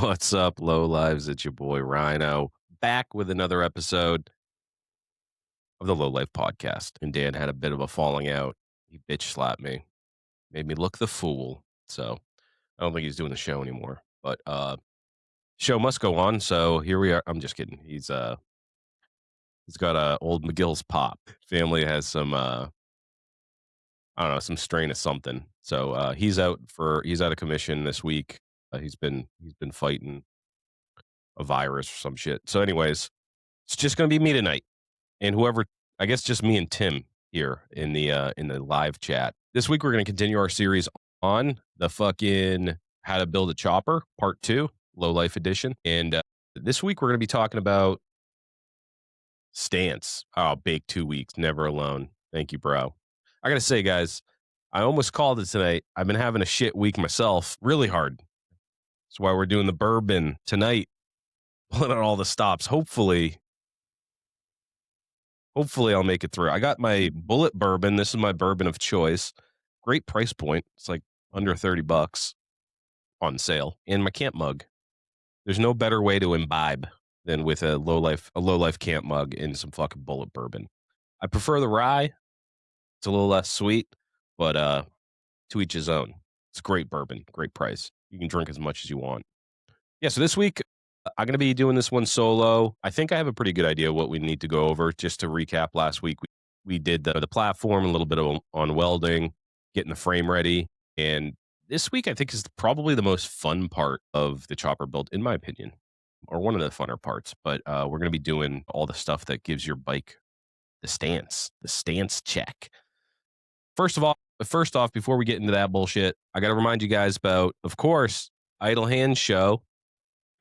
What's up, low lives? It's your boy Rhino back with another episode of the Lowlife podcast. And Dan had a bit of a falling out. He bitch slapped me, made me look the fool. So I don't think he's doing the show anymore. But show must go on. So here we are. I'm just kidding. He's got old McGill's pop. Family has some I don't know, some strain of something. So he's out of commission this week. He's been fighting a virus or some shit. So anyways, it's just gonna be me tonight. And whoever, I guess just me and Tim here in the live chat. This week we're going to continue our series on the fucking how to build a chopper part 2, low life edition. And this week we're going to be talking about stance. Oh, bake 2 weeks, never alone. Thank you, bro. I got to say, guys, I almost called it tonight. I've been having a shit week myself, really hard. That's why we're doing the bourbon tonight. Pulling out all the stops. Hopefully I'll make it through. I got my bullet bourbon. This is my bourbon of choice. Great price point. It's like under $30 on sale. And my camp mug. There's no better way to imbibe than with a low life camp mug and some fucking bullet bourbon. I prefer the rye. It's a little less sweet, but to each his own. It's great bourbon, great price. You can drink as much as you want. Yeah, so this week I'm going to be doing this one solo. I think I have a pretty good idea what we need to go over. Just to recap, last week we did the platform, a little bit on welding, getting the frame ready. And this week I think is probably the most fun part of the chopper build, in my opinion, or one of the funner parts. But we're going to be doing all the stuff that gives your bike the stance check. First off, before we get into that bullshit, I got to remind you guys about, of course, Idle Hands Show.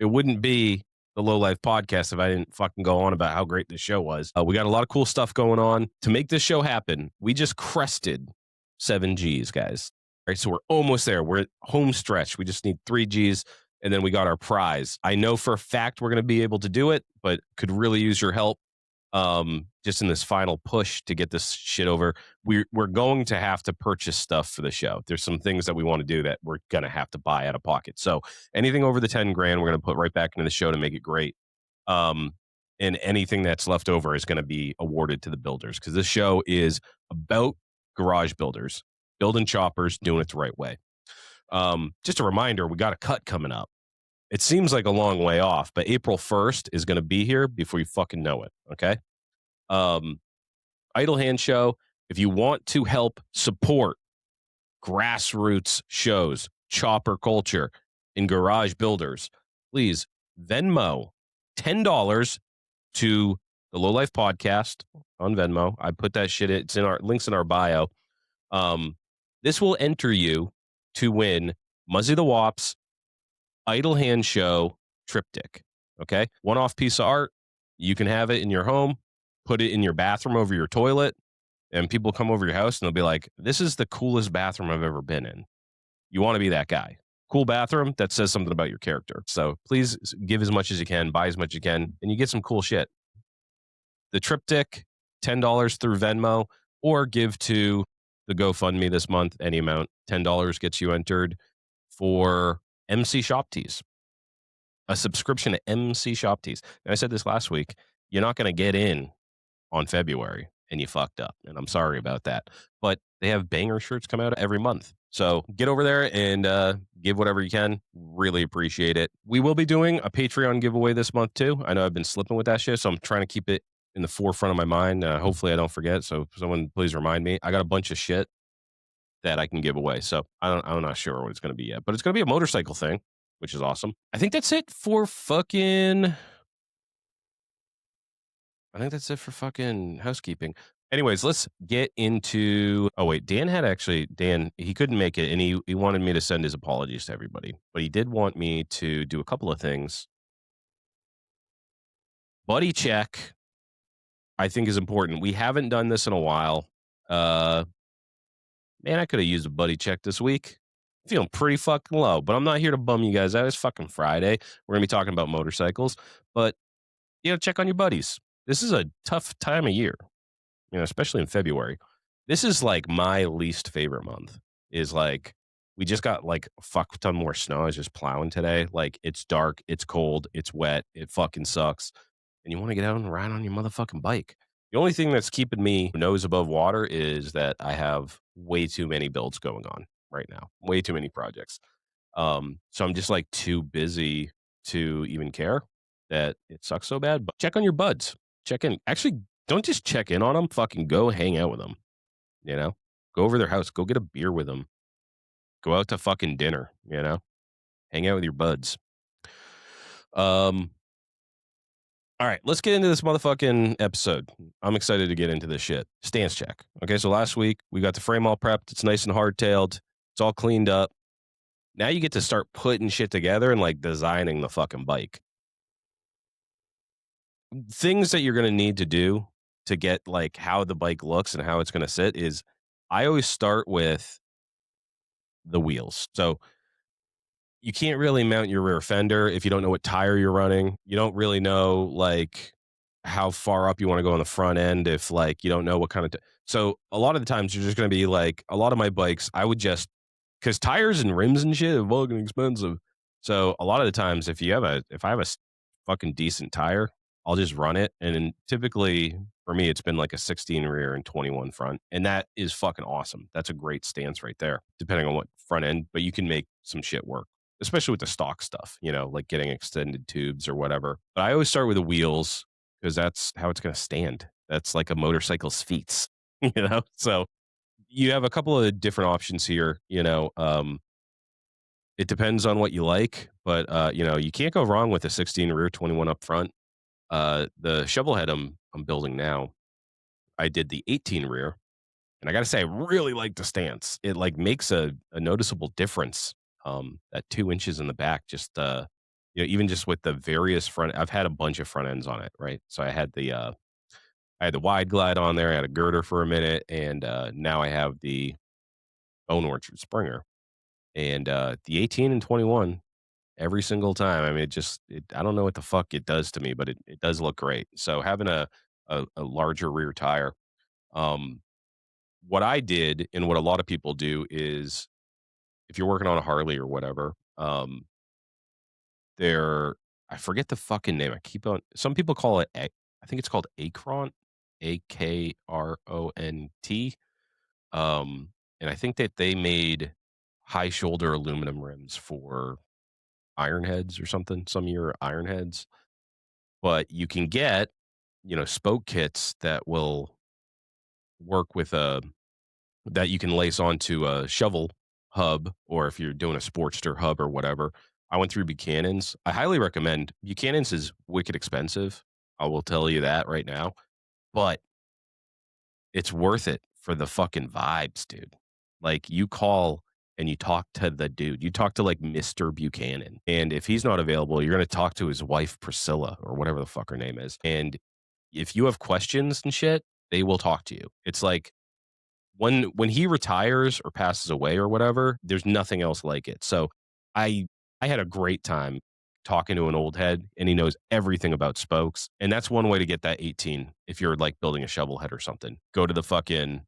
It wouldn't be the Low Life podcast if I didn't fucking go on about how great this show was. We got a lot of cool stuff going on. To make this show happen, we just crested 7 Gs, guys. All right, so we're almost there. We're at home stretch. We just need 3 Gs, and then we got our prize. I know for a fact we're going to be able to do it, but could really use your help just in this final push to get this shit over. We're going to have to purchase stuff for the show. There's some things that we want to do that we're going to have to buy out of pocket. So anything over the 10 grand, we're going to put right back into the show to make it great. And anything that's left over is going to be awarded to the builders, because this show is about garage builders, building choppers, doing it the right way. Just a reminder, we got a cut coming up. It seems like a long way off, but April 1st is going to be here before you fucking know it. Okay. Idle Hand Show. If you want to help support grassroots shows, chopper culture, and garage builders, please Venmo $10 to the Low Life podcast on Venmo. I put that shit. It's in our links in our bio. This will enter you to win Muzzy the Wops Idle Hand Show triptych. Okay. One-off piece of art. You can have it in your home, put it in your bathroom over your toilet, and people come over your house and they'll be like, this is the coolest bathroom I've ever been in. You want to be that guy. Cool bathroom that says something about your character. So please give as much as you can, buy as much as you can, and you get some cool shit. The triptych, $10 through Venmo, or give to the GoFundMe this month, any amount. $10 gets you entered for MC Shop Tees, a subscription to MC Shop Tees. And I said this last week, you're not going to get in on February and you fucked up. And I'm sorry about that. But they have banger shirts come out every month. So get over there and give whatever you can. Really appreciate it. We will be doing a Patreon giveaway this month too. I know I've been slipping with that shit, so I'm trying to keep it in the forefront of my mind. Hopefully I don't forget. So someone please remind me. I got a bunch of shit that I can give away. So I'm not sure what it's going to be yet, but it's going to be a motorcycle thing, which is awesome. I think that's it for fucking housekeeping. Anyways, let's get into, oh wait, Dan, he couldn't make it, and he wanted me to send his apologies to everybody, but he did want me to do a couple of things. Buddy check, I think, is important. We haven't done this in a while. Man, I could have used a buddy check this week. Feeling pretty fucking low, but I'm not here to bum you guys out. It's fucking Friday. We're going to be talking about motorcycles, but, check on your buddies. This is a tough time of year, especially in February. This is like my least favorite month, is like We just got like a fuck ton more snow. I was just plowing today. Like it's dark, it's cold, it's wet, it fucking sucks. And you want to get out and ride on your motherfucking bike. The only thing that's keeping me nose above water is that I have way too many builds going on right now. Way too many projects. So I'm just like too busy to even care that it sucks so bad. But check on your buds. Check in. Actually, don't just check in on them. Fucking go hang out with them. You know, go over their house. Go get a beer with them. Go out to fucking dinner. You know, hang out with your buds. Um. All right, let's get into this motherfucking episode. I'm excited to get into this shit. Stance check. Okay, so last week we got the frame all prepped. It's nice and hardtailed. It's all cleaned up. Now you get to start putting shit together and like designing the fucking bike. Things that you're going to need to do to get like how the bike looks and how it's going to sit is I always start with the wheels. So you can't really mount your rear fender if you don't know what tire you're running. You don't really know like how far up you want to go on the front end if like you don't know what kind of so a lot of the times you're just going to be like a lot of my bikes I would just because tires and rims and shit are fucking expensive. So a lot of the times if I have fucking decent tire, I'll just run it. And then typically for me, it's been like a 16 rear and 21 front. And that is fucking awesome. That's a great stance right there, depending on what front end, but you can make some shit work, especially with the stock stuff, you know, like getting extended tubes or whatever. But I always start with the wheels because that's how it's going to stand. That's like a motorcycle's feet, you know? So you have a couple of different options here, you know. It depends on what you like, but you know, you can't go wrong with a 16 rear, 21 up front. The shovel head I'm building now, I did the 18 rear, and I got to say, I really like the stance. It like makes a noticeable difference. That 2 inches in the back, just you know, even just with the various front, I've had a bunch of front ends on it, right? So I had the wide glide on there, I had a girder for a minute, and now I have the Bone Orchard Springer, and the 18 and 21 every single time. I mean, I don't know what the fuck it does to me, but it does look great. So having a larger rear tire, um, what I did and what a lot of people do is if you're working on a Harley or whatever, there I forget the fucking name. I keep on. Some people call it. I think it's called Acront, Akront. Um, and I think that they made high shoulder aluminum rims for iron heads or something. Some of your iron heads, but you can get spoke kits that will work with a that you can lace onto a shovel hub, or if you're doing a Sportster hub or whatever. I went through Buchanan's. I highly recommend Buchanan's. Is wicked expensive. I will tell you that right now, but it's worth it for the fucking vibes, dude. Like you call and you talk to the dude. You talk to like Mr. Buchanan. And if he's not available, you're going to talk to his wife, Priscilla, or whatever the fuck her name is. And if you have questions and shit, they will talk to you. It's like when he retires or passes away or whatever, there's nothing else like it. So I I had a great time talking to an old head, and he knows everything about spokes. And that's one way to get that 18 if you're like building a shovel head or something. Go to the fucking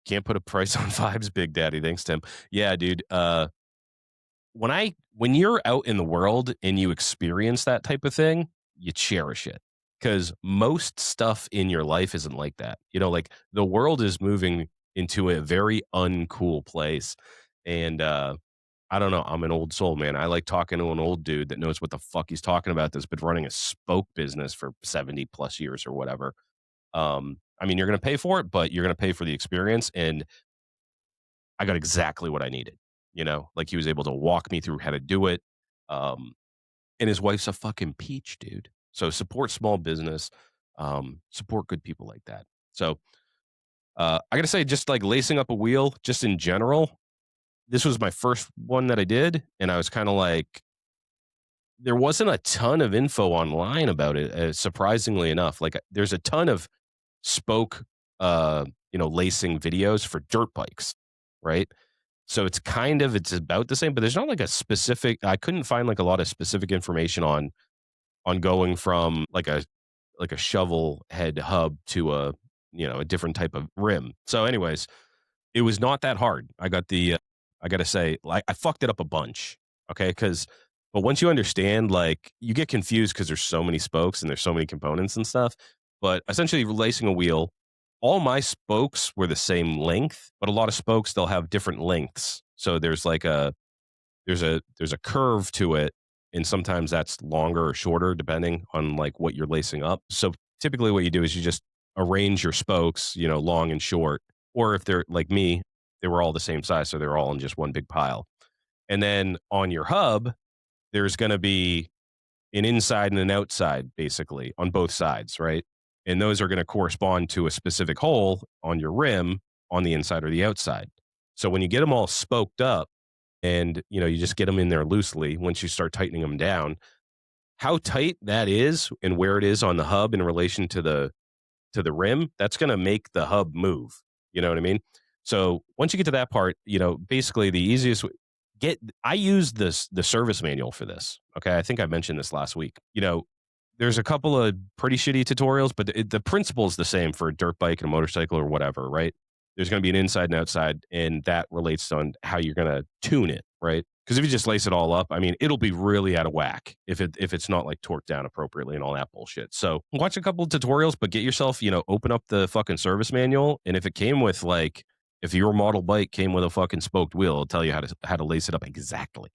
can't put a price on vibes, Big Daddy. Thanks, Tim. Yeah, dude. When you're out in the world and you experience that type of thing, you cherish it because most stuff in your life isn't like that. You know, like the world is moving into a very uncool place, and I don't know. I'm an old soul, man. I like talking to an old dude that knows what the fuck he's talking about. That's been running a spoke business for 70 plus years or whatever. I mean, you're going to pay for it, but you're going to pay for the experience. And I got exactly what I needed. You know, like he was able to walk me through how to do it. Um, and his wife's a fucking peach, dude. So support small business, support good people like that. So I got to say, just like lacing up a wheel, just in general, this was my first one that I did. And I was kind of like, there wasn't a ton of info online about it, surprisingly enough. Like there's a ton of spoke, lacing videos for dirt bikes, right? So it's about the same, but there's not like a specific. I couldn't find like a lot of specific information on going from like a shovel head hub to a different type of rim. So, anyways, it was not that hard. I got the I gotta say, like, I fucked it up a bunch. Okay, but once you understand, like, you get confused because there's so many spokes and there's so many components and stuff. But essentially, lacing a wheel, all my spokes were the same length, but a lot of spokes they'll have different lengths. So there's a curve to it, and sometimes that's longer or shorter depending on like what you're lacing up. So typically, what you do is you just arrange your spokes, long and short, or if they're like me, they were all the same size, so they're all in just one big pile. And then on your hub, there's going to be an inside and an outside, basically, on both sides, right? And those are going to correspond to a specific hole on your rim on the inside or the outside. So when you get them all spoked up and, you just get them in there loosely, once you start tightening them down, how tight that is and where it is on the hub in relation to the rim, that's going to make the hub move. You know what I mean? So once you get to that part, basically the easiest get I use the service manual for this. Okay, I think I mentioned this last week. There's a couple of pretty shitty tutorials, but the principle is the same for a dirt bike and a motorcycle or whatever, right? There's going to be an inside and outside, and that relates on how you're going to tune it, right? Because if you just lace it all up, I mean, it'll be really out of whack if it's not like torqued down appropriately and all that bullshit. So watch a couple of tutorials, but get yourself, open up the fucking service manual, and if it came with like if your model bike came with a fucking spoked wheel, it'll tell you how to lace it up exactly.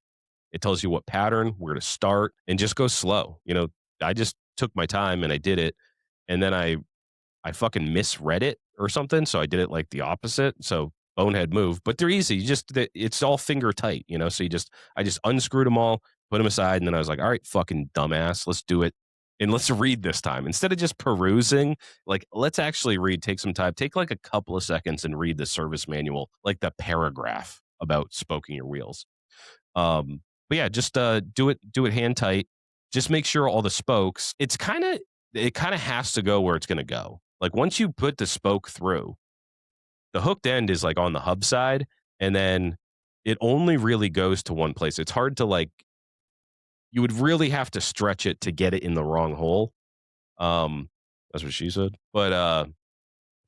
It tells you what pattern, where to start, and just go slow. I just took my time and I did it, and then I fucking misread it or something, so I did it like the opposite. So bonehead move, but they're easy. It's all finger tight, So I just unscrewed them all, put them aside, and then I was like, all right, fucking dumbass, let's do it. And let's read this time instead of just perusing. Like, let's actually read. Take some time. Take like a couple of seconds and read the service manual, like the paragraph about spoking your wheels. But yeah, just do it hand tight. Just make sure all the spokes. It kind of has to go where it's going to go. Like once you put the spoke through, the hooked end is like on the hub side, and then it only really goes to one place. It's hard to like. You would really have to stretch it to get it in the wrong hole. That's what she said. But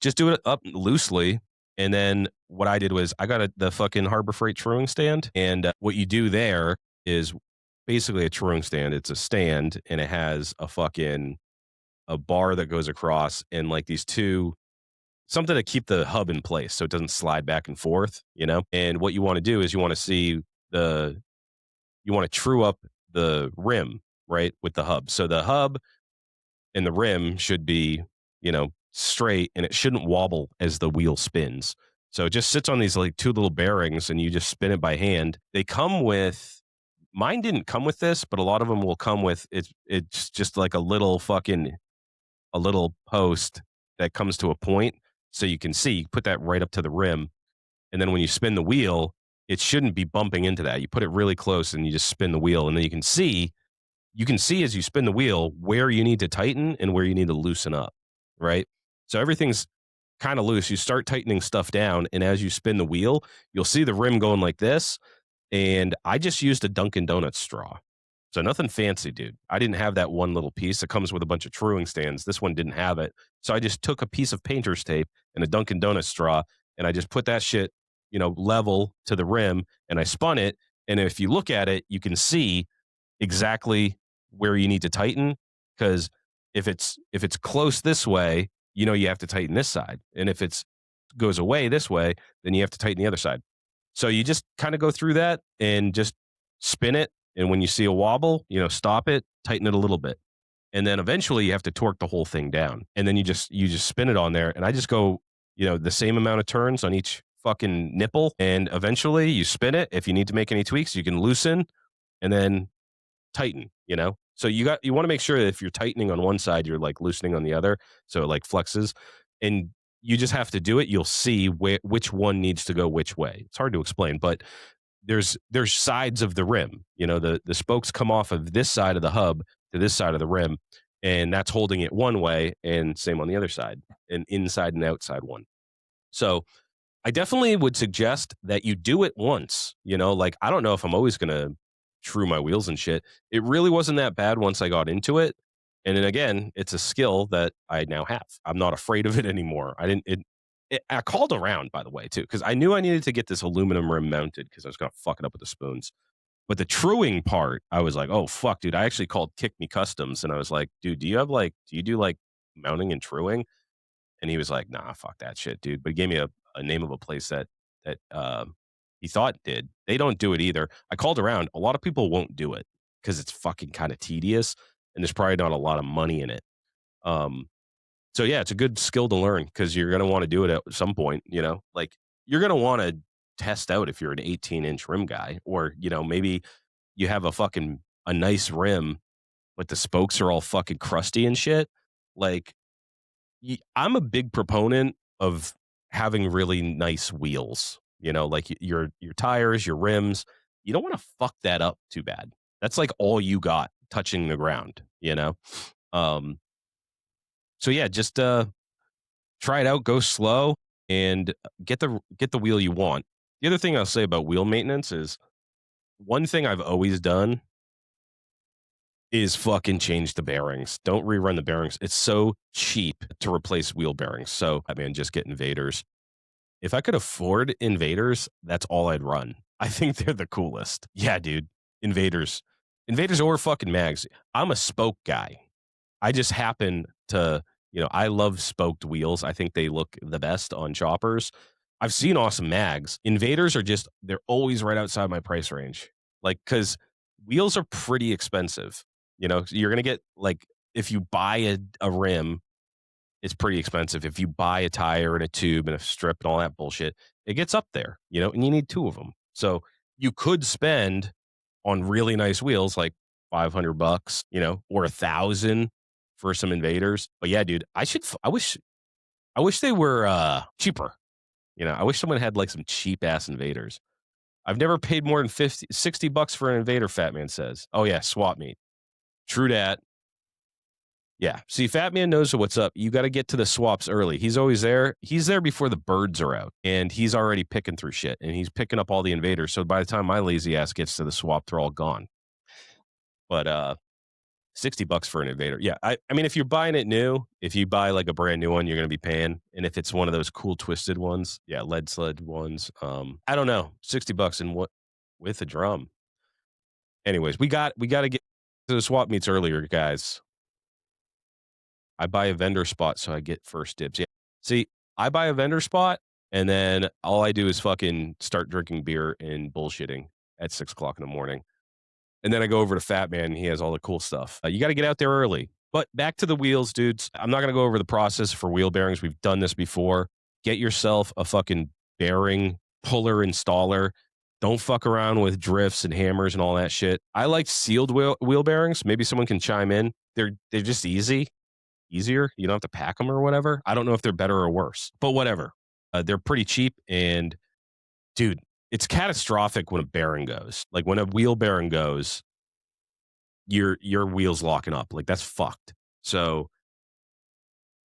just do it up loosely. And then what I did was I got the fucking Harbor Freight truing stand. And what you do there is basically a truing stand. It's a stand and it has a bar that goes across and like these two, something to keep the hub in place so it doesn't slide back and forth, And what you want to do is you want to true up the rim, right, with the hub. So the hub and the rim should be, straight, and it shouldn't wobble as the wheel spins. So it just sits on these like two little bearings and you just spin it by hand. Mine didn't come with this, but a lot of them will come with it's just like a little post that comes to a point so you can see, put that right up to the rim. And then when you spin the wheel, it shouldn't be bumping into that. You put it really close and you just spin the wheel, and then you can see as you spin the wheel where you need to tighten and where you need to loosen up, right? So everything's kind of loose. You start tightening stuff down, and as you spin the wheel, you'll see the rim going like this. And I just used a Dunkin' Donuts straw. So nothing fancy, dude. I didn't have that one little piece. It comes with a bunch of truing stands. This one didn't have it. So I just took a piece of painter's tape and a Dunkin' Donuts straw, and I just put that shit, level to the rim, and I spun it. And if you look at it, you can see exactly where you need to tighten, because if it's close this way, you have to tighten this side, and if it's goes away this way, then you have to tighten the other side. So you just kind of go through that and just spin it, and when you see a wobble, stop it, tighten it a little bit, and then eventually you have to torque the whole thing down, and then you just spin it on there, and I just go the same amount of turns on each fucking nipple, and eventually you spin it. If you need to make any tweaks, you can loosen and then tighten, so you want to make sure that if you're tightening on one side, you're like loosening on the other, so it like flexes, and you just have to do it. You'll see which one needs to go which way. It's hard to explain, but there's sides of the rim. The spokes come off of this side of the hub to this side of the rim, and that's holding it one way, and same on the other side, an inside and outside one. So I definitely would suggest that you do it once. Like I don't know if I'm always gonna true my wheels and shit. It really wasn't that bad once I got into it. And then again, it's a skill that I now have. I'm not afraid of it anymore. I called around, by the way, too, because I knew I needed to get this aluminum rim mounted because I was going to fuck it up with the spoons. But the truing part, I was like, oh, fuck, dude. I actually called Kick Me Customs and I was like, dude, do you do like mounting and truing? And he was like, nah, fuck that shit, dude. But he gave me a name of a place that he thought did. They don't do it either. I called around. A lot of people won't do it because it's fucking kind of tedious and there's probably not a lot of money in it. Um, so yeah, it's a good skill to learn because you're gonna want to do it at some point. Like you're gonna want to test out if you're an 18-inch rim guy, or maybe you have a nice rim, but the spokes are all fucking crusty and shit. Like I'm a big proponent of having really nice wheels. Like your tires, your rims. You don't want to fuck that up too bad. That's like all you got touching the ground. Um, so yeah, just try it out, go slow, and get the wheel you want. The other thing I'll say about wheel maintenance is one thing I've always done is fucking change the bearings. Don't rerun the bearings. It's so cheap to replace wheel bearings. So, I mean, just get Invaders. If I could afford Invaders, that's all I'd run. I think they're the coolest. Yeah, dude. Invaders. Invaders or fucking mags. I'm a spoke guy. I just happen to, I love spoked wheels. I think they look the best on choppers. I've seen awesome mags. Invaders they're always right outside my price range. Like, because wheels are pretty expensive. You're going to get, like, if you buy a rim, it's pretty expensive. If you buy a tire and a tube and a strip and all that bullshit, it gets up there, and you need two of them. So you could spend on really nice wheels, like $500, or 1,000 for some Invaders. But yeah, dude, I wish they were cheaper. I wish someone had like some cheap ass Invaders. I've never paid more than $60 for an Invader, Fat Man says. Oh yeah, swap meet. True dat. Yeah. See, Fat Man knows what's up. You got to get to the swaps early. He's always there. He's there before the birds are out, and he's already picking through shit, and he's picking up all the Invaders. So by the time my lazy ass gets to the swap, they're all gone. But $60 for an Invader. Yeah. I mean, if you're buying it new, if you buy like a brand new one, you're going to be paying. And if it's one of those cool twisted ones, yeah, lead sled ones, I don't know, $60 and what with a drum. Anyways, we got to get to the swap meets earlier, guys. I buy a vendor spot so I get first dibs. Yeah. See, I buy a vendor spot and then all I do is fucking start drinking beer and bullshitting at 6:00 in the morning. And then I go over to Fat Man and he has all the cool stuff. You got to get out there early. But back to the wheels, dudes. I'm not going to go over the process for wheel bearings. We've done this before. Get yourself a fucking bearing puller installer. Don't fuck around with drifts and hammers and all that shit. I like sealed wheel bearings. Maybe someone can chime in. They're just easier. You don't have to pack them or whatever. I don't know if they're better or worse, but whatever. They're pretty cheap. And dude, it's catastrophic when a bearing goes. Like when a wheel bearing goes, your wheel's locking up. Like that's fucked. So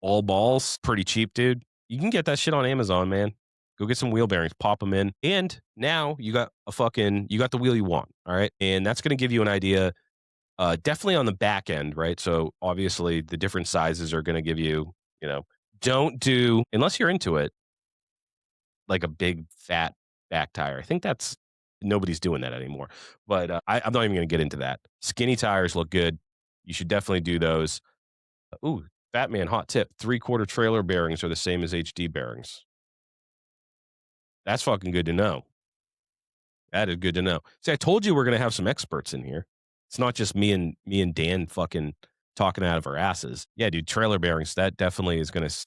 all balls, pretty cheap, dude. You can get that shit on Amazon, man. Go get some wheel bearings, pop them in, and now you got the wheel you want. All right, and that's going to give you an idea. Definitely on the back end, right? So obviously the different sizes are going to give you, don't do, unless you're into it, like a big fat back tire. I think nobody's doing that anymore. But I'm not even going to get into that. Skinny tires look good. You should definitely do those. Ooh, Fat Man, hot tip. 3/4 trailer bearings are the same as HD bearings. That's fucking good to know. That is good to know. See, I told you we're going to have some experts in here. It's not just me and Dan fucking talking out of our asses. Yeah, dude, trailer bearings, that definitely is going to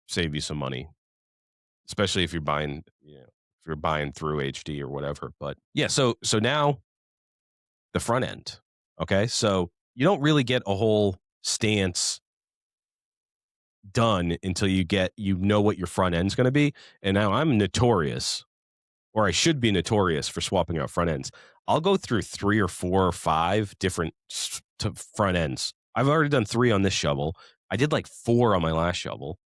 save you some money, especially if you're buying, through HD or whatever. But yeah, so now the front end. Okay, so you don't really get a whole stance done until you know what your front end's going to be. And now I'm notorious, or I should be notorious for swapping out front ends. I'll go through 3 or 4 or 5 different front ends. I've already done 3 on this shovel. I did like 4 on my last shovel.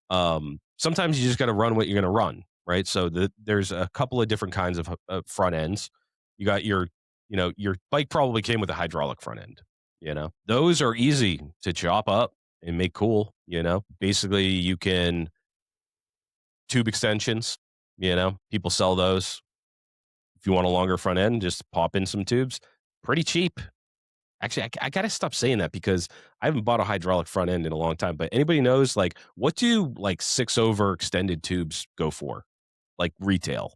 Sometimes you just got to run what you're going to run, right? So there's a couple of different kinds of front ends. You got your bike probably came with a hydraulic front end. Those are easy to chop up and make cool. Basically you can Tube extensions, people sell those. If you want a longer front end, just pop in some tubes. Pretty cheap. Actually, I got to stop saying that because I haven't bought a hydraulic front end in a long time. But anybody knows, like, what do like 6 over extended tubes go for? Like retail?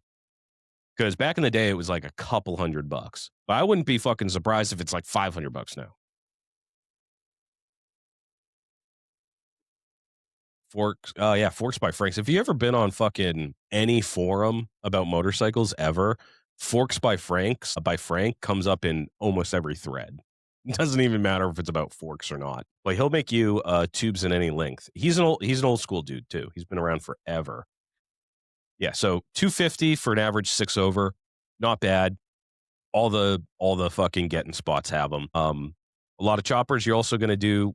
Because back in the day, it was like a couple $100. But I wouldn't be fucking surprised if it's like $500 now. Forks, yeah, Forks by Franks. If you ever been on fucking any forum about motorcycles ever, Forks by Frank comes up in almost every thread. It doesn't even matter if it's about forks or not. But he'll make you tubes in any length. He's an old school dude too. He's been around forever. Yeah, so 250 for an average 6 over, not bad. All the fucking getting spots have them. A lot of choppers. You're also going to do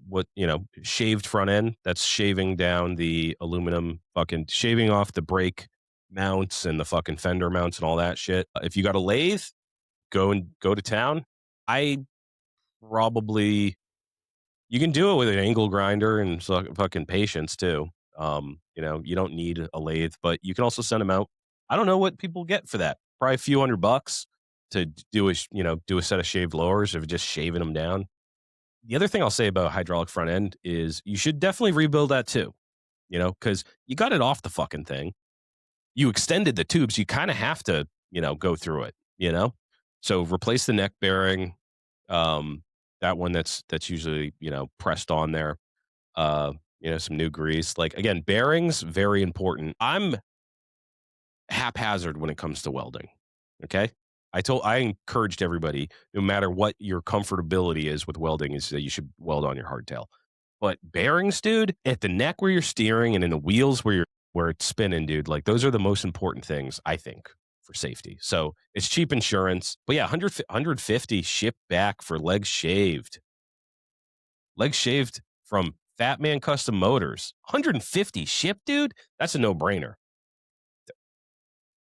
shaved front end. That's shaving down the aluminum, fucking shaving off the brake mounts and the fucking fender mounts and all that shit. If you got a lathe, go to town. I probably you can do it with an angle grinder and fucking patience too. You don't need a lathe, but you can also send them out. I don't know what people get for that. Probably a few $100 to do a set of shaved lowers of just shaving them down. The other thing I'll say about hydraulic front end is you should definitely rebuild that too, because you got it off the fucking thing. You extended the tubes. You kind of have to, go through it, So replace the neck bearing, that one that's usually, pressed on there. Some new grease. Like, again, bearings, very important. I'm haphazard when it comes to welding. Okay. I encouraged everybody, no matter what your comfortability is with welding, is that you should weld on your hardtail. But bearings, dude, at the neck where you're steering and in the wheels where it's spinning, dude, like those are the most important things, I think, for safety. So it's cheap insurance. But yeah, 150 shipped back for legs shaved. Legs shaved from Fat Man Custom Motors. 150 shipped, dude? That's a no-brainer.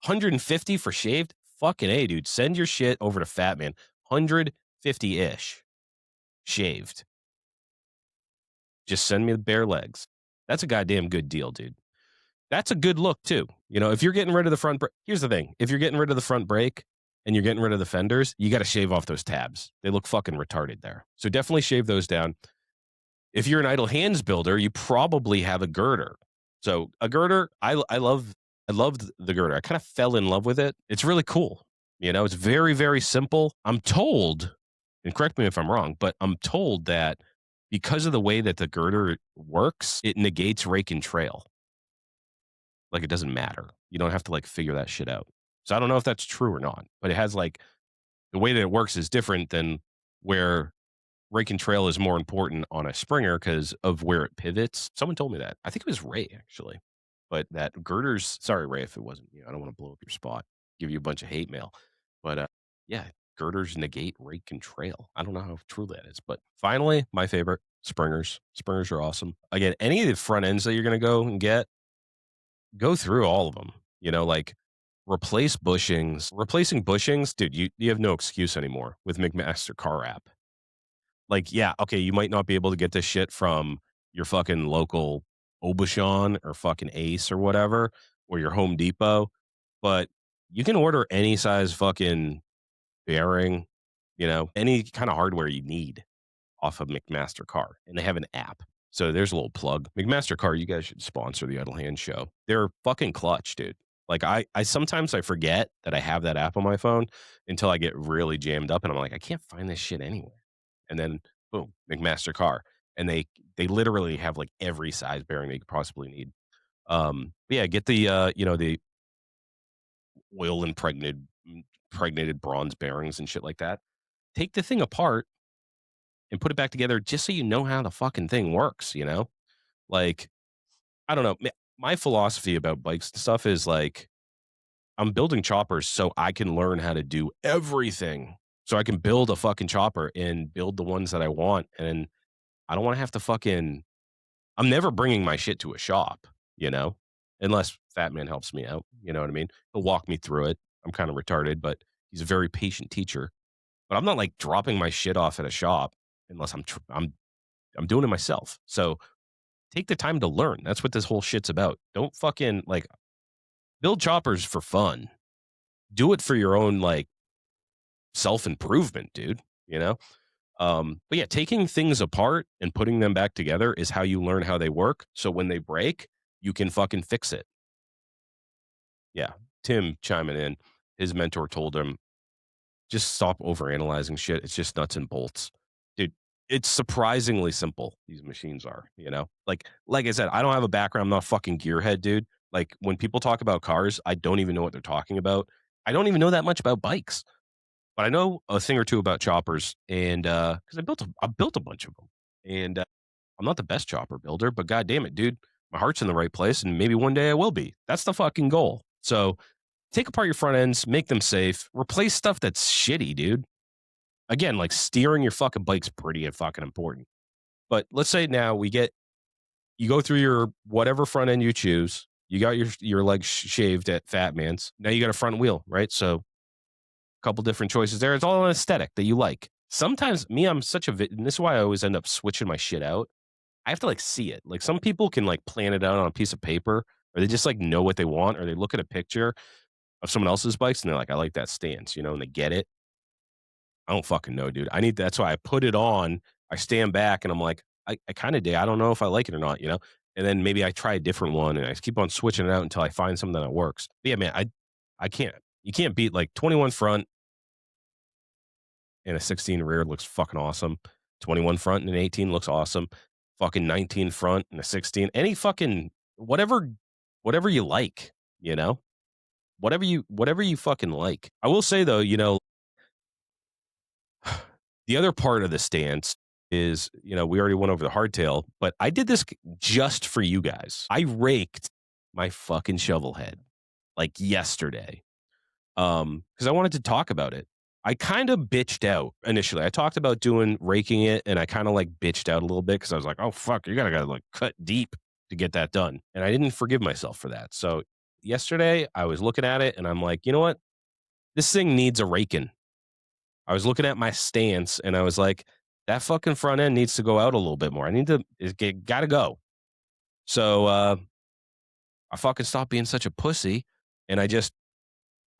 150 for shaved? Fucking A, dude. Send your shit over to Fat Man. 150-ish. Shaved. Just send me the bare legs. That's a goddamn good deal, dude. That's a good look, too. If you're getting rid of the front brake, here's the thing. If you're getting rid of the front brake and you're getting rid of the fenders, you got to shave off those tabs. They look fucking retarded there. So definitely shave those down. If you're an idle hands builder, you probably have a girder. So a girder, I loved the girder. I kind of fell in love with it. It's really cool. It's very, very simple. I'm told, and correct me if I'm wrong, but I'm told that because of the way that the girder works, it negates rake and trail. Like, it doesn't matter. You don't have to like figure that shit out. So I don't know if that's true or not, but it has like the way that it works is different than where rake and trail is more important on a Springer because of where it pivots. Someone told me that. I think it was Ray, actually. But that girders, sorry, Ray, if it wasn't you. I don't want to blow up your spot, give you a bunch of hate mail. But yeah, girders negate rake and trail. I don't know how true that is. But finally, my favorite, Springers. Springers are awesome. Again, any of the front ends that you're going to go and go through all of them. Like replace bushings. Replacing bushings, dude, you have no excuse anymore with McMaster Car App. Like, yeah, okay, you might not be able to get this shit from your fucking local Aubuchon or fucking Ace or whatever, or your Home Depot, but you can order any size fucking bearing, any kind of hardware you need off of McMaster Car, and they have an app. So there's a little plug. McMaster Car, you guys should sponsor the Idle Hand Show. They're fucking clutch, dude. Like I sometimes I forget that I have that app on my phone until I get really jammed up and I'm like, I can't find this shit anywhere. And then boom, McMaster Car. And they literally have like every size bearing they could possibly need. But yeah, get the the oil impregnated bronze bearings and shit like that. Take the thing apart and put it back together just so you know how the fucking thing works, Like, I don't know. My philosophy about bikes and stuff is like, I'm building choppers so I can learn how to do everything. So I can build a fucking chopper and build the ones that I want. And I don't want to have to fucking, I'm never bringing my shit to a shop, unless Fat Man helps me out. You know what I mean? He'll walk me through it. I'm kind of retarded, but he's a very patient teacher. But I'm not like dropping my shit off at a shop unless I'm doing it myself. So take the time to learn. That's what this whole shit's about. Don't fucking like, Build choppers for fun. Do it for your own like self-improvement, dude, you know? But yeah, taking things apart and putting them back together is how you learn how they work. So when they break, you can fucking fix it. Yeah. Tim chiming in, his mentor told him, just stop overanalyzing shit. It's just nuts and bolts. Dude, it's surprisingly simple, these machines are, you know? Like I said, I don't have a background, I'm not a fucking gearhead, dude. Like when people talk about cars, I don't even know what they're talking about. I don't even know that much about bikes, but I know a thing or two about choppers, and because I built a bunch of them, and I'm not the best chopper builder, but god damn it, dude, my heart's in the right place, and maybe one day I will be. That's the fucking goal. So take apart your front ends, make them safe, replace stuff that's shitty, dude. Again, like steering your fucking bike's pretty and fucking important. But let's say now you go through your whatever front end you choose. You got your legs shaved at Fat Man's. Now you got a front wheel, right? So a couple different choices there. It's all an aesthetic that you like. Sometimes me, I'm such a and this is why I always end up switching my shit out. I have to like see it. Like some people can like plan it out on a piece of paper, or they just like know what they want, or they look at a picture of someone else's bikes and they're like, I like that stance, and they get it. I don't fucking know, dude. That's why I put it on. I stand back and I'm like, I kind of dig. I don't know if I like it or not. And then maybe I try a different one and I keep on switching it out until I find something that works. But yeah, man, I can't. You can't beat like 21 front and a 16 rear looks fucking awesome. 21 front and an 18 looks awesome. Fucking 19 front and a 16. Any fucking whatever you like, you know? Whatever you fucking like. I will say though, the other part of the stance is, we already went over the hardtail, but I did this just for you guys. I raked my fucking shovel head like yesterday because I wanted to talk about it. I kind of bitched out initially. I talked about raking it, and I kind of like bitched out a little bit because I was like, oh, fuck, you gotta like cut deep to get that done. And I didn't forgive myself for that. So yesterday I was looking at it and I'm like, you know what? This thing needs a raking. I was looking at my stance and I was like, that fucking front end needs to go out a little bit more. It gotta go. So I fucking stopped being such a pussy. And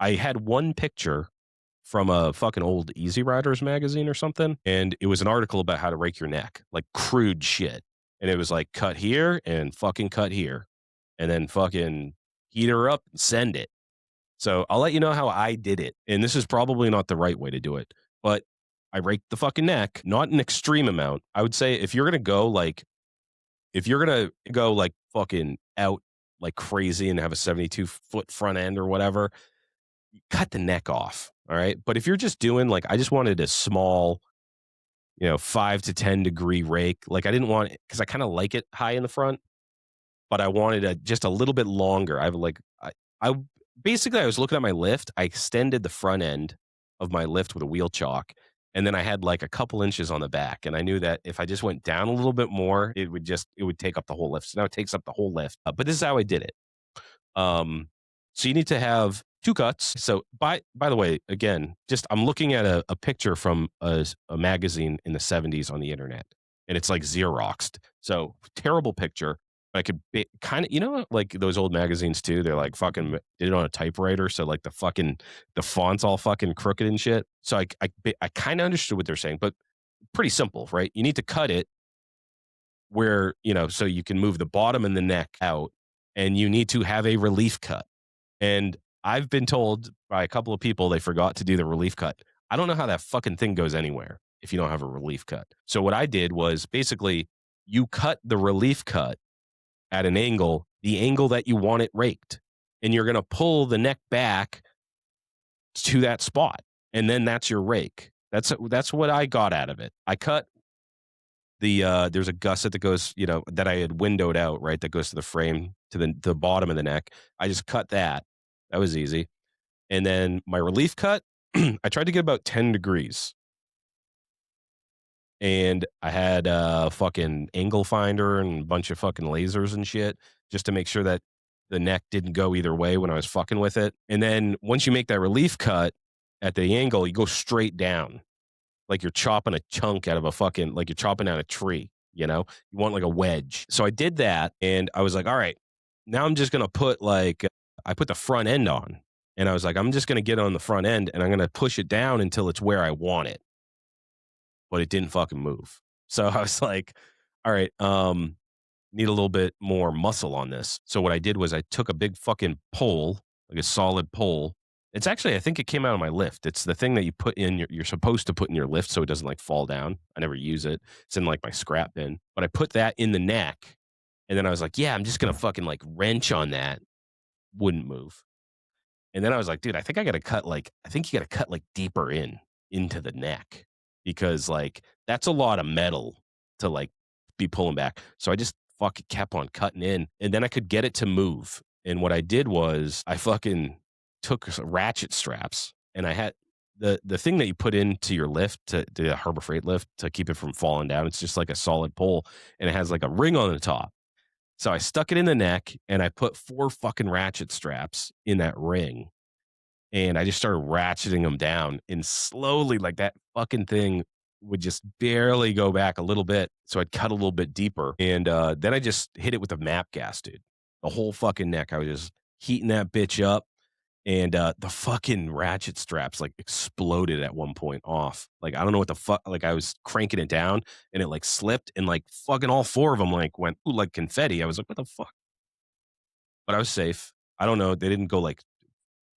I had one picture from a fucking old Easy Riders magazine or something. And it was an article about how to rake your neck, like crude shit. And it was like cut here and fucking cut here. And then fucking heat her up and send it. So I'll let you know how I did it. And this is probably not the right way to do it, but I raked the fucking neck, not an extreme amount. I would say if you're going to go like fucking out like crazy and have a 72-foot front end or whatever, cut the neck off. All right. But if you're just doing like, I just wanted a small, 5 to 10 degree rake. Like I didn't want it because I kind of like it high in the front, but I wanted just a little bit longer. I basically I was looking at my lift. I extended the front end of my lift with a wheel chock, and then I had like a couple inches on the back. And I knew that if I just went down a little bit more, it would take up the whole lift. So now it takes up the whole lift. But this is how I did it. So you need to have 2 cuts. So by the way, again, just I'm looking at a picture from a magazine in the 70s on the internet, and it's like Xeroxed. So terrible picture. I could kind of, like those old magazines too. They're like fucking did it on a typewriter, so like the font's all fucking crooked and shit. So I kind of understood what they're saying, but pretty simple, right? You need to cut it where so you can move the bottom and the neck out, and you need to have a relief cut. And I've been told by a couple of people they forgot to do the relief cut. I don't know how that fucking thing goes anywhere if you don't have a relief cut. So what I did was basically you cut the relief cut at an angle, the angle that you want it raked. And you're going to pull the neck back to that spot. And then that's your rake. That's what I got out of it. I cut there's a gusset that goes, that I had windowed out, right? That goes to the frame, to the bottom of the neck. I just cut that. That was easy. And then my relief cut, I tried to get about 10 degrees. And I had a fucking angle finder and a bunch of fucking lasers and shit just to make sure that the neck didn't go either way when I was fucking with it. And then once you make that relief cut at the angle, you go straight down. Like you're chopping a chunk out of like you're chopping out a tree, you want like a wedge. So I did that and I was like, all right, now I'm just going to put like I put the front end on, and I was like, I'm just going to get on the front end and I'm going to push it down until it's where I want it. But it didn't fucking move. So I was like, all right, need a little bit more muscle on this. So what I did was I took a big fucking pole, like a solid pole. It's actually, I think it came out of my lift. It's the thing that you put in you're supposed to put in your lift so it doesn't like fall down. I never use it. It's in like my scrap bin. But I put that in the neck, and then I was like, yeah, I'm just gonna fucking like wrench on that. Wouldn't move. And then I was like, dude, I think I think you gotta cut like deeper into the neck, because like that's a lot of metal to like be pulling back. So I just fucking kept on cutting in, and then I could get it to move. And what I did was I fucking took ratchet straps, and I had the thing that you put into your lift to the Harbor Freight lift to keep it from falling down. It's just like a solid pole, and it has like a ring on the top. So I stuck it in the neck, and I put 4 fucking ratchet straps in that ring, and I just started ratcheting them down, and slowly, like, that fucking thing would just barely go back a little bit, so I'd cut a little bit deeper, and, then I just hit it with a MAP gas, dude. The whole fucking neck, I was just heating that bitch up, and, the fucking ratchet straps, like, exploded at one point off. Like, I don't know what the fuck, like, I was cranking it down, and it, like, slipped, and, like, fucking all 4 of them, like, went, ooh, like confetti. I was like, "What the fuck?" But I was safe. I don't know, they didn't go, like,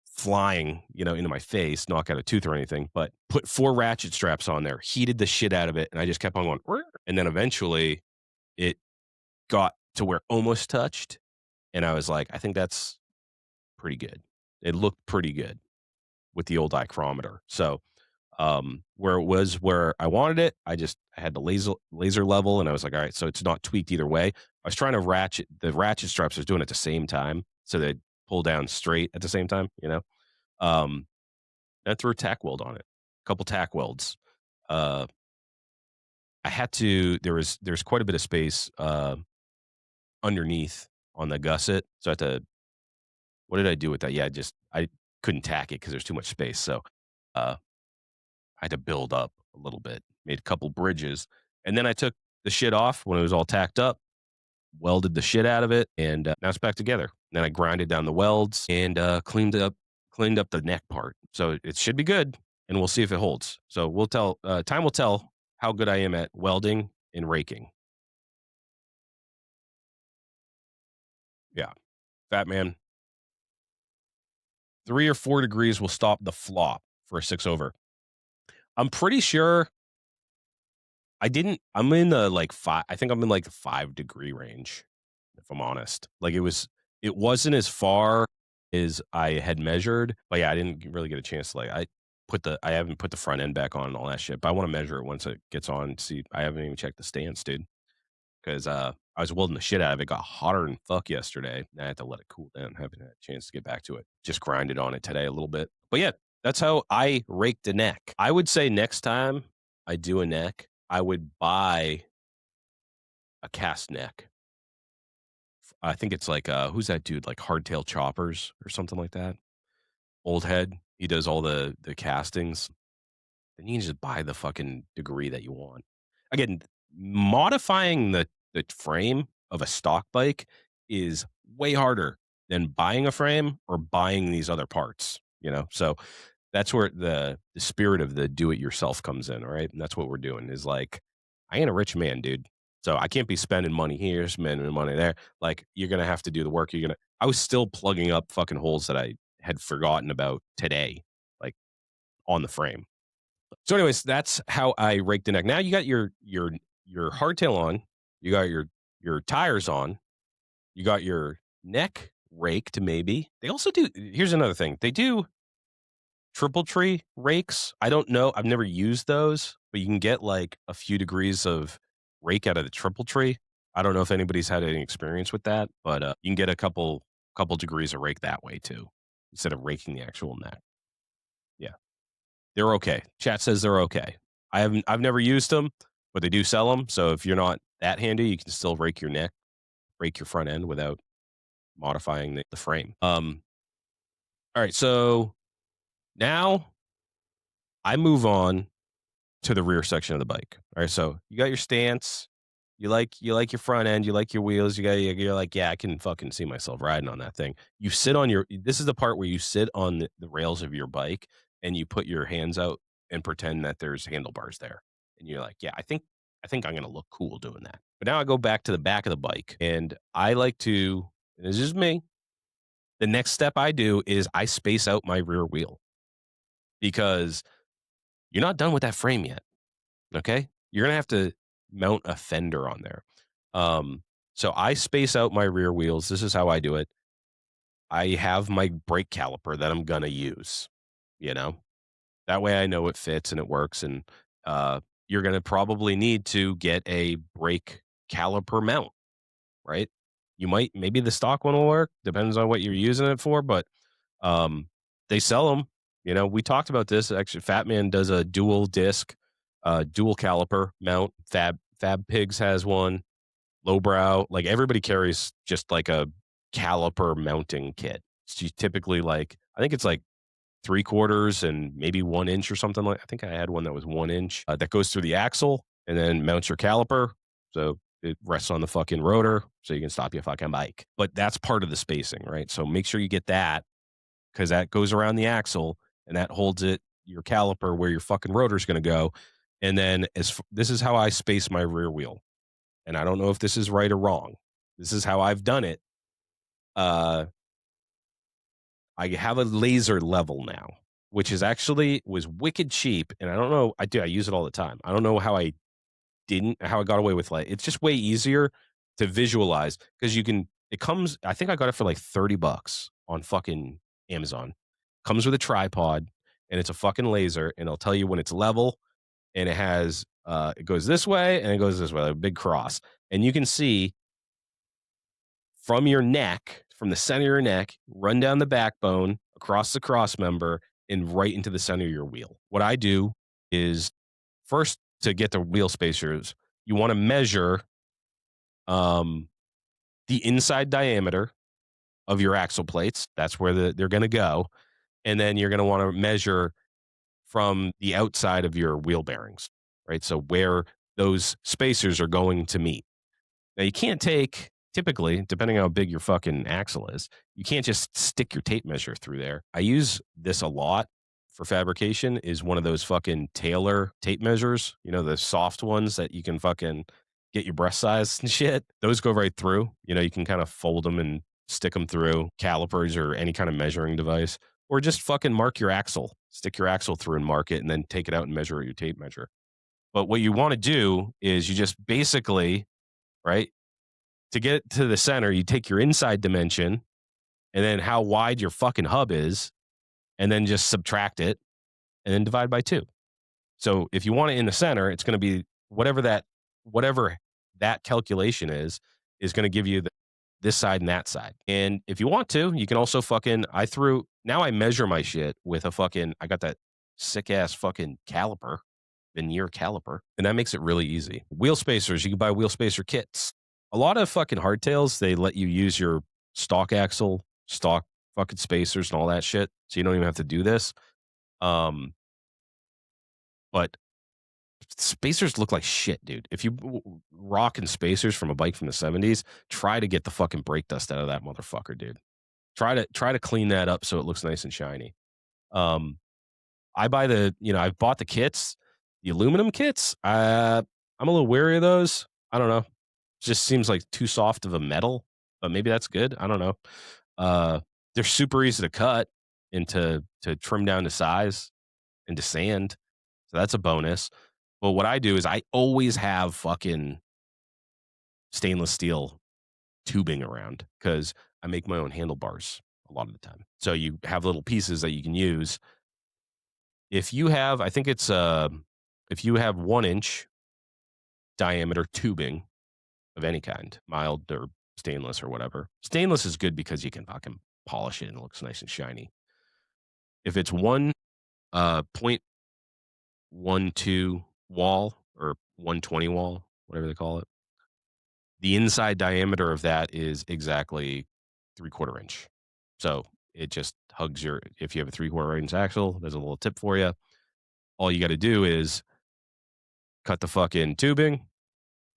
flying, into my face, knock out a tooth or anything, but put 4 ratchet straps on there, heated the shit out of it, and I just kept on going, "Rrr," and then eventually it got to where it almost touched, and I was like, "I think that's pretty good." It looked pretty good with the old dichrometer. So, where it was where I wanted it, I had the laser level, and I was like, "All right, so it's not tweaked either way." I was trying to ratchet the ratchet straps I was doing at the same time, so they'd pull down straight at the same time, you know? Um, I threw a tack weld on it, a couple tack welds. Uh, I had to. There's quite a bit of space underneath on the gusset, so I had to. What did I do with that? Yeah, I couldn't tack it because there's too much space, so I had to build up a little bit. Made a couple bridges, and then I took the shit off when it was all tacked up, welded the shit out of it, and now it's back together. Then I grinded down the welds and cleaned up the neck part. So it should be good, and we'll see if it holds. So we'll tell. Time will tell how good I am at welding and raking. Yeah, fat man. 3 or 4 degrees will stop the flop for a 6 over. I'm pretty sure I didn't. I'm in the like 5. I think I'm in like the 5 degree range, if I'm honest. Like it wasn't as far as I had measured, but yeah, I didn't really get a chance to I haven't put the front end back on and all that shit, but I want to measure it once it gets on. See, I haven't even checked the stance, dude, because I was welding the shit out of it. Got hotter than fuck yesterday. And I had to let it cool down. Haven't had a chance to get back to it. Just grinded on it today a little bit. But yeah, that's how I rake the neck. I would say next time I do a neck, I would buy a cast neck. I think it's like who's that dude? Like Hardtail Choppers or something like that. Old head. He does all the castings. Then you can just buy the fucking degree that you want. Again, modifying the frame of a stock bike is way harder than buying a frame or buying these other parts, So that's where the spirit of the do it yourself comes in, right? And that's what we're doing is like, I ain't a rich man, dude. So I can't be spending money here, spending money there. Like, you're gonna have to do the work. I was still plugging up fucking holes that I had forgotten about today, like on the frame. So, anyways, that's how I rake the neck. Now you got your hardtail on, you got your tires on, you got your neck raked. Maybe they also do. Here's another thing: they do triple tree rakes. I don't know. I've never used those, but you can get like a few degrees of rake out of the triple tree. I don't know if anybody's had any experience with that, but you can get a couple degrees of rake that way too, instead of raking the actual neck. Yeah. They're okay. Chat says they're okay. I've never used them, but they do sell them. So if you're not that handy, you can still rake your neck, rake your front end without modifying the frame. All right. So now I move on to the rear section of the bike. All right. So you got your stance, You like your front end, you like your wheels, you're like, "Yeah, I can fucking see myself riding on that thing." You sit on your this is the part where you sit on the rails of your bike and you put your hands out and pretend that there's handlebars there. And you're like, "Yeah, I think I'm gonna look cool doing that." But now I go back to the back of the bike and I like to and this is me, the next step I do is I space out my rear wheel because you're not done with that frame yet. Okay. You're going to have to mount a fender on there. So I space out my rear wheels. This is how I do it. I have my brake caliper that I'm going to use, you know, that way I know it fits and it works. And you're going to probably need to get a brake caliper mount, right? You might, maybe the stock one will work, depends on what you're using it for, but um, they sell them. You know, we talked about this. Actually, Fat Man does a dual disc, dual caliper mount. Fab Pigs has one. Lowbrow, like everybody carries just like a caliper mounting kit. It's typically like I think it's like 3/4 and maybe 1 inch or something like. I think I had one that was 1 inch that goes through the axle and then mounts your caliper. So it rests on the fucking rotor so you can stop your fucking bike. But that's part of the spacing, right? So make sure you get that because that goes around the axle and that holds it your caliper where your fucking rotor is going to go. And then this is how I space my rear wheel, and I don't know if this is right or wrong. This is how I've done it. Uh, I have a laser level now, which is actually was wicked cheap, and I don't know. I use it all the time. I don't know how I got away with like it's just way easier to visualize because you can. It comes. I think I got it for like $30 on fucking Amazon. Comes with a tripod, and it's a fucking laser, and it'll tell you when it's level, and it goes this way and it goes this way, like a big cross, and you can see from your neck, from the center of your neck, run down the backbone, across the cross member, and right into the center of your wheel. What I do is first to get the wheel spacers, you want to measure um, the inside diameter of your axle plates. That's where they're going to go. And then you're going to want to measure from the outside of your wheel bearings, right? So where those spacers are going to meet. Now you can't take typically, depending on how big your fucking axle is, you can't just stick your tape measure through there. I use this a lot for fabrication is one of those fucking Taylor tape measures, you know, the soft ones that you can fucking get your breast size and shit. Those go right through. You know, you can kind of fold them and stick them through calipers or any kind of measuring device, or just fucking mark your axle, stick your axle through and mark it and then take it out and measure your tape measure. But what you want to do is you just basically, right? To get to the center, you take your inside dimension and then how wide your fucking hub is, and then just subtract it and then divide by 2. So if you want it in the center, it's going to be whatever that calculation is going to give you this side and that side. And if you want to, you can also now I measure my shit with I got that sick ass fucking veneer caliper, and that makes it really easy. Wheel spacers, you can buy wheel spacer kits. A lot of fucking hardtails, they let you use your stock axle, stock fucking spacers and all that shit. So you don't even have to do this. But spacers look like shit, dude. If you rocking spacers from a bike from the 70s, try to get the fucking brake dust out of that motherfucker, dude. Try to clean that up so it looks nice and shiny. I've bought the kits, the aluminum kits. I'm a little wary of those. I don't know. Just seems like too soft of a metal, but maybe that's good. I don't know. They're super easy to cut and to trim down to size and to sand. So that's a bonus. But what I do is I always have fucking stainless steel tubing around because I make my own handlebars a lot of the time. So you have little pieces that you can use. If you have, I think it's if you have 1 inch diameter tubing of any kind, mild or stainless or whatever. Stainless is good because you can fucking polish it and it looks nice and shiny. If it's 1.12 wall or 120 wall, whatever they call it, the inside diameter of that is exactly 3/4 inch. So it just hugs if you have a 3/4 inch axle, there's a little tip for you. All you got to do is cut the fucking tubing,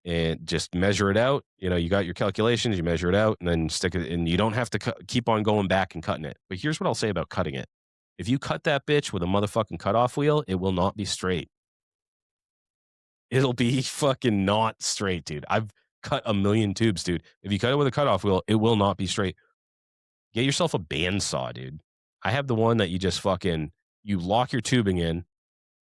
and just measure it out. You know, you got your calculations, you measure it out, and then stick it. And you don't have to keep on going back and cutting it. But here's what I'll say about cutting it: if you cut that bitch with a motherfucking cutoff wheel, it will not be straight. It'll be fucking not straight, dude. I've cut a million tubes, dude. If you cut it with a cutoff wheel, it will not be straight. Get yourself a bandsaw, dude. I have the one that you just fucking you lock your tubing in,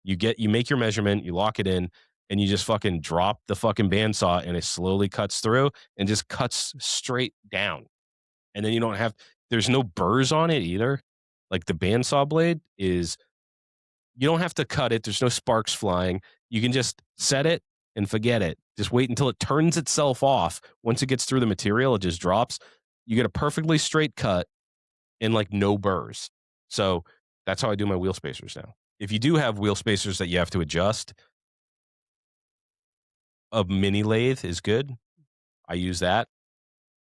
you make your measurement, you lock it in, and you just fucking drop the fucking bandsaw and it slowly cuts through and just cuts straight down. And then you don't have there's no burrs on it either. Like the bandsaw blade is you don't have to cut it. There's no sparks flying. You can just set it and forget it. Just wait until it turns itself off. Once it gets through the material, it just drops. You get a perfectly straight cut and like no burrs. So that's how I do my wheel spacers now. If you do have wheel spacers that you have to adjust, a mini lathe is good. I use that.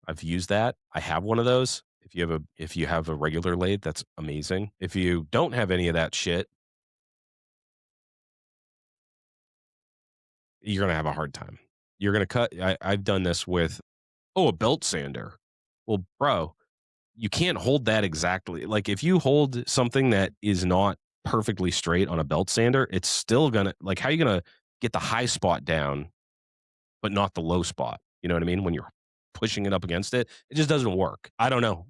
I've used that. I have one of those. If you have a regular lathe, that's amazing. If you don't have any of that shit, you're gonna have a hard time. You're gonna cut. I've done this with a belt sander. Well, bro, you can't hold that exactly. Like if you hold something that is not perfectly straight on a belt sander, it's still gonna like how are you gonna get the high spot down, but not the low spot? You know what I mean? When you're pushing it up against it, it just doesn't work. I don't know.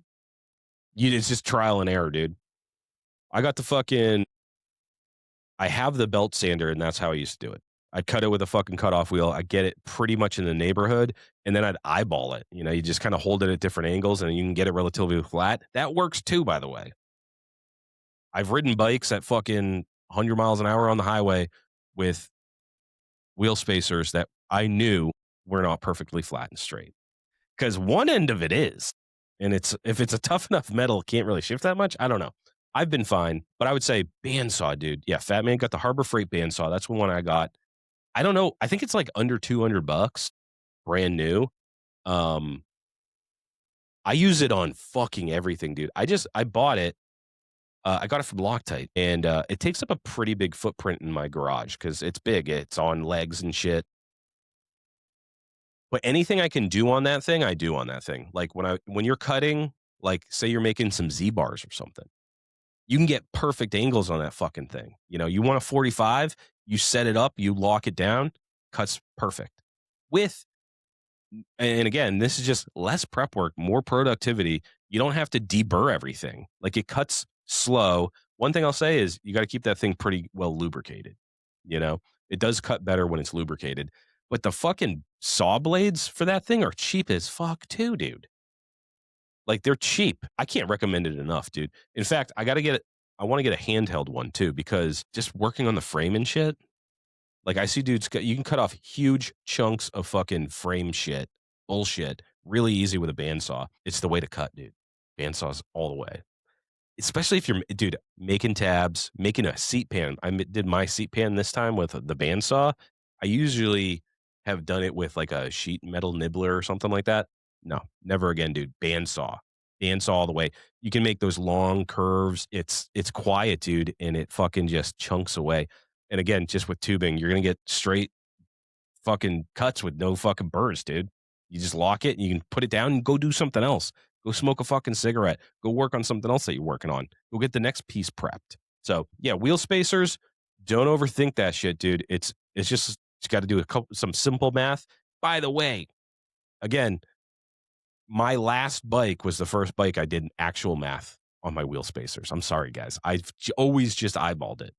It's just trial and error, dude. I got the fucking I have the belt sander, and that's how I used to do it. I'd cut it with a fucking cutoff wheel. I'd get it pretty much in the neighborhood, and then I'd eyeball it. You know, you just kind of hold it at different angles, and you can get it relatively flat. That works too, by the way. I've ridden bikes at fucking 100 miles an hour on the highway with wheel spacers that I knew were not perfectly flat and straight. Because one end of it is, and it's if it's a tough enough metal, it can't really shift that much. I don't know. I've been fine, but I would say bandsaw, dude. Yeah, Fat Man got the Harbor Freight bandsaw. That's the one I got. I don't know. I think it's like under $200, brand new. Um, I use it on fucking everything, dude. I bought it. I got it from Loctite, and it takes up a pretty big footprint in my garage because it's big. It's on legs and shit. But anything I can do on that thing, I do on that thing. Like when you're cutting, like say you're making some Z bars or something, you can get perfect angles on that fucking thing. You know, you want a 45, you set it up, you lock it down, cuts perfect. With and again, this is just less prep work, more productivity. You don't have to deburr everything. Like it cuts slow. One thing I'll say is you got to keep that thing pretty well lubricated. You know, it does cut better when it's lubricated. But the fucking saw blades for that thing are cheap as fuck too, dude. Like they're cheap. I can't recommend it enough, dude. In fact, I got to get it. I want to get a handheld one too because just working on the frame and shit. Like I see dudes, you can cut off huge chunks of fucking frame shit, bullshit, really easy with a bandsaw. It's the way to cut, dude. Bandsaws all the way. Especially if you're, dude, making tabs, making a seat pan. Did my seat pan this time with the bandsaw. I usually have done it with like a sheet metal nibbler or something like that. No, never again, dude. Bandsaw all the way. You can make those long curves. It's quiet, dude, and it fucking just chunks away. And again, just with tubing, you're gonna get straight fucking cuts with no fucking burrs, dude. You just lock it and you can put it down and go do something else. Go smoke a fucking cigarette. Go work on something else that you're working on. Go get the next piece prepped. So yeah, wheel spacers. Don't overthink that shit, dude. It's just got to do some simple math. By the way, again, my last bike was the first bike I did actual math on my wheel spacers. I'm sorry, guys. I've always just eyeballed it.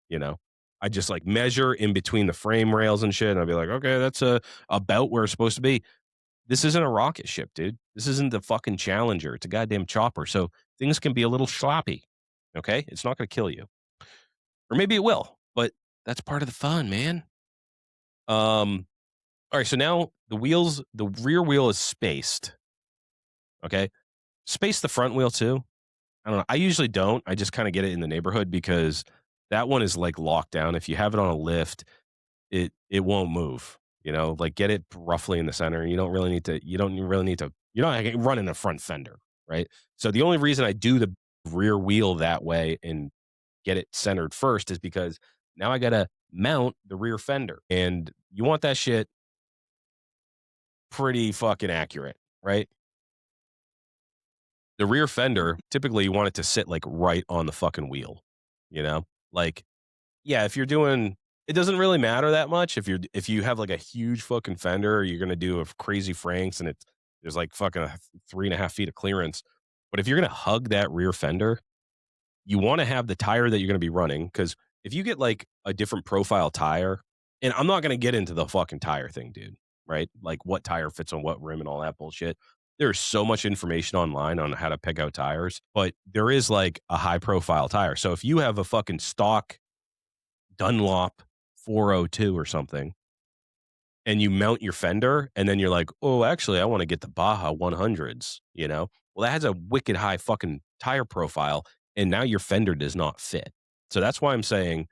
You know, I just like measure in between the frame rails and shit. And I'll be like, okay, that's about where it's supposed to be. This isn't a rocket ship, dude. This isn't the fucking Challenger. It's a goddamn chopper. So things can be a little sloppy. Okay. It's not going to kill you. Or maybe it will, but that's part of the fun, man. All right. So now the rear wheel is spaced. Okay. Space the front wheel too. I don't know. I usually don't. I just kind of get it in the neighborhood because that one is like locked down. If you have it on a lift, it won't move. You know, like get it roughly in the center. You don't really need to. You're not running a front fender, right? So the only reason I do the rear wheel that way and get it centered first is because now I got to mount the rear fender, and you want that shit pretty fucking accurate, right? The rear fender, typically you want it to sit like right on the fucking wheel, you know? Like, yeah, if you're doing it doesn't really matter that much if you have like a huge fucking fender, or you're gonna do a crazy Franks and there's like fucking 3.5 feet of clearance. But if you're gonna hug that rear fender, you want to have the tire that you're going to be running, because if you get like a different profile tire, and I'm not going to get into the fucking tire thing, dude, right? Like what tire fits on what rim and all that bullshit. There's so much information online on how to pick out tires, but there is like a high profile tire. So if you have a fucking stock Dunlop 402 or something, and you mount your fender, and then you're like, oh, actually, I want to get the Baja 100s, you know? Well, that has a wicked high fucking tire profile, and now your fender does not fit. So that's why I'm saying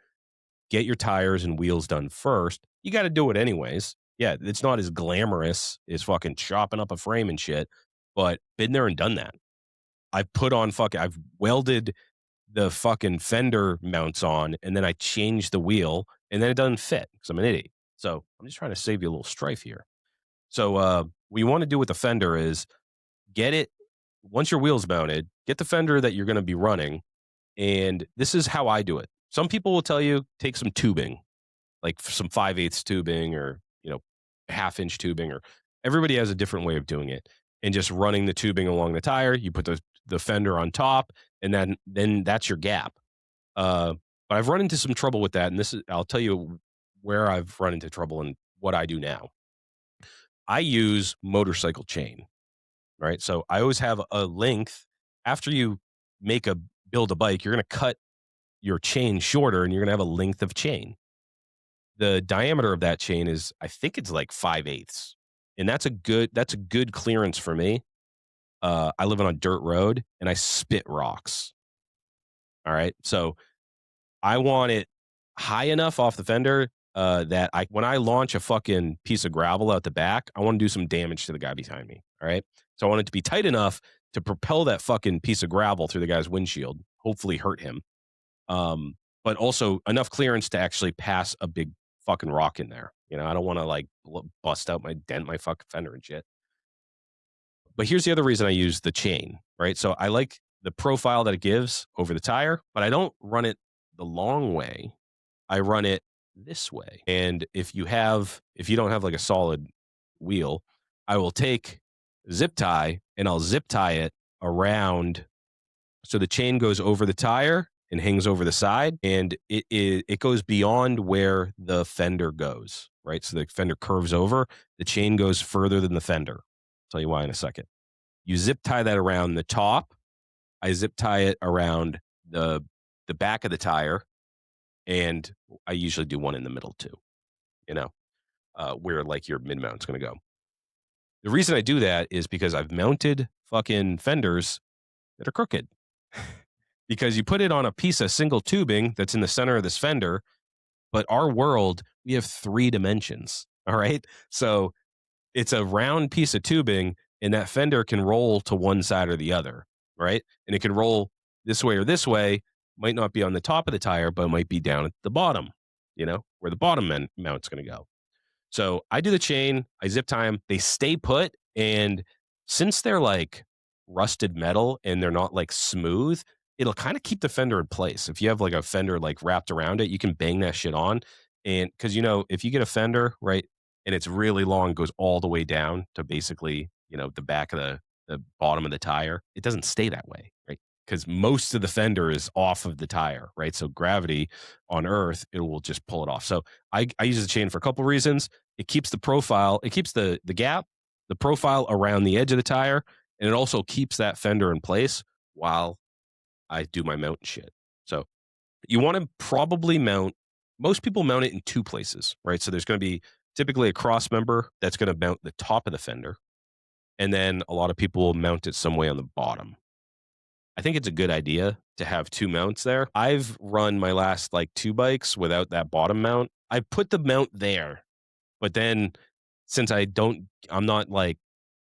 get your tires and wheels done first. You got to do it anyways. Yeah, it's not as glamorous as fucking chopping up a frame and shit, but been there and done that. I've welded the fucking fender mounts on, and then I changed the wheel, and then it doesn't fit because I'm an idiot. So I'm just trying to save you a little strife here. So what you want to do with the fender is get it once your wheel's mounted, get the fender that you're going to be running, and this is how I do it. Some people will tell you take some tubing, like some 5/8 tubing, or half-inch tubing, or everybody has a different way of doing it, and just running the tubing along the tire. You put the fender on top, and then that's your gap. Uh, but I've run into some trouble with that, and I'll tell you where I've run into trouble and what I do now. I use motorcycle chain, right? So I always have a length. After you make a build a bike, you're going to cut your chain shorter, and you're going to have a length of chain. The diameter of that chain is, I think it's like 5/8, and that's a good clearance for me. I live on a dirt road, and I spit rocks. All right, so I want it high enough off the fender, that when I launch a fucking piece of gravel out the back, I want to do some damage to the guy behind me. All right. So I want it to be tight enough to propel that fucking piece of gravel through the guy's windshield, hopefully hurt him. But also enough clearance to actually pass a big fucking rock in there. I don't want to like bust out dent my fucking fender and shit. But here's the other reason I use the chain, right? So I like the profile that it gives over the tire, but I don't run it the long way. I run it this way. And if you don't have like a solid wheel, I will take zip tie and I'll zip tie it around, so the chain goes over the tire and hangs over the side, and it goes beyond where the fender goes, right? So the fender curves over, the chain goes further than the fender. I'll tell you why in a second. You zip tie that around the top. I zip tie it around the back of the tire, and I usually do one in the middle too, you know, where like your mid mount's going to go. The reason I do that is because I've mounted fucking fenders that are crooked. Because you put it on a piece of single tubing that's in the center of this fender, but our world, we have 3 dimensions. All right. So it's a round piece of tubing, and that fender can roll to one side or the other. Right. And it can roll this way or this way, might not be on the top of the tire, but it might be down at the bottom, where the bottom mount's going to go. So I do the chain, I zip tie them, they stay put. And since they're like rusted metal and they're not like smooth, it'll kind of keep the fender in place. If you have like a fender like wrapped around it, you can bang that shit on. And because, if you get a fender, right, and it's really long, goes all the way down to basically, the back of the bottom of the tire, it doesn't stay that way, right? Because most of the fender is off of the tire, right? So gravity on Earth, it will just pull it off. So I use the chain for a couple reasons. It keeps the profile, it keeps the gap, the profile around the edge of the tire, and it also keeps that fender in place while I do my mount and shit. So you want to probably most people mount it in 2 places, right? So there's going to be typically a cross member that's going to mount the top of the fender. And then a lot of people will mount it some way on the bottom. I think it's a good idea to have 2 mounts there. I've run my last like 2 bikes without that bottom mount. I put the mount there, but then since I'm not like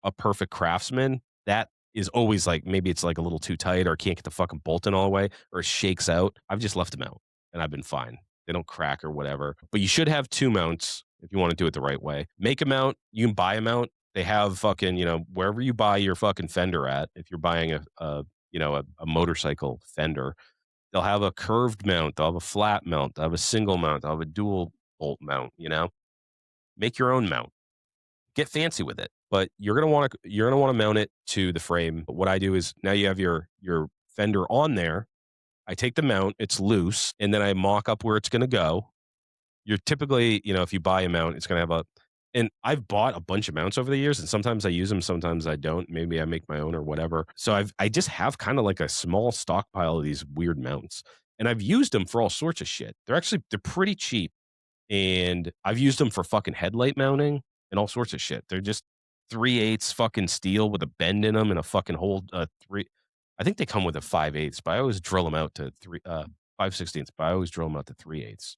a perfect craftsman, that is always like, maybe it's like a little too tight, or can't get the fucking bolt in all the way, or it shakes out. I've just left them out and I've been fine. They don't crack or whatever. But you should have 2 mounts if you want to do it the right way. Make a mount. You can buy a mount. They have fucking, wherever you buy your fucking fender at, if you're buying a motorcycle fender, they'll have a curved mount, they'll have a flat mount, they'll have a single mount, they'll have a dual bolt mount. Make your own mount. Get fancy with it. But you're gonna want to mount it to the frame. But what I do is now you have your fender on there. I take the mount, it's loose, and then I mock up where it's gonna go. You're typically, if you buy a mount, it's gonna have a and I've bought a bunch of mounts over the years, and sometimes I use them, sometimes I don't. Maybe I make my own or whatever. So I just have kind of like a small stockpile of these weird mounts. And I've used them for all sorts of shit. They're pretty cheap. And I've used them for fucking headlight mounting and all sorts of shit. They're just 3/8 fucking steel with a bend in them and a fucking hold three. I think they come with a 5/8, but I always drill them out to 5/16, but I always drill them out to 3/8.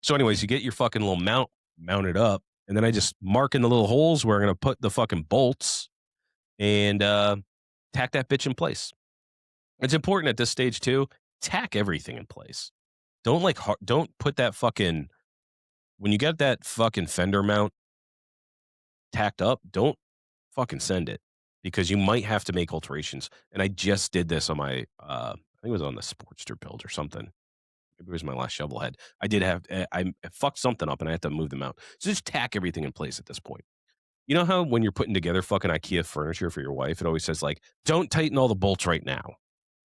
So, anyways, you get your fucking little mount mounted up, and then I just mark in the little holes where I'm gonna put the fucking bolts and tack that bitch in place. It's important at this stage too. Tack everything in place. Don't put that fucking when you get that fucking fender mount tacked up. Don't fucking send it because you might have to make alterations. And I just did this on my I think it was on the Sportster build or something. Maybe it was my last shovel head. I did have I fucked something up and I had to move them out. So just tack everything in place at this point. You know how when you're putting together fucking IKEA furniture for your wife, it always says like, don't tighten all the bolts right now.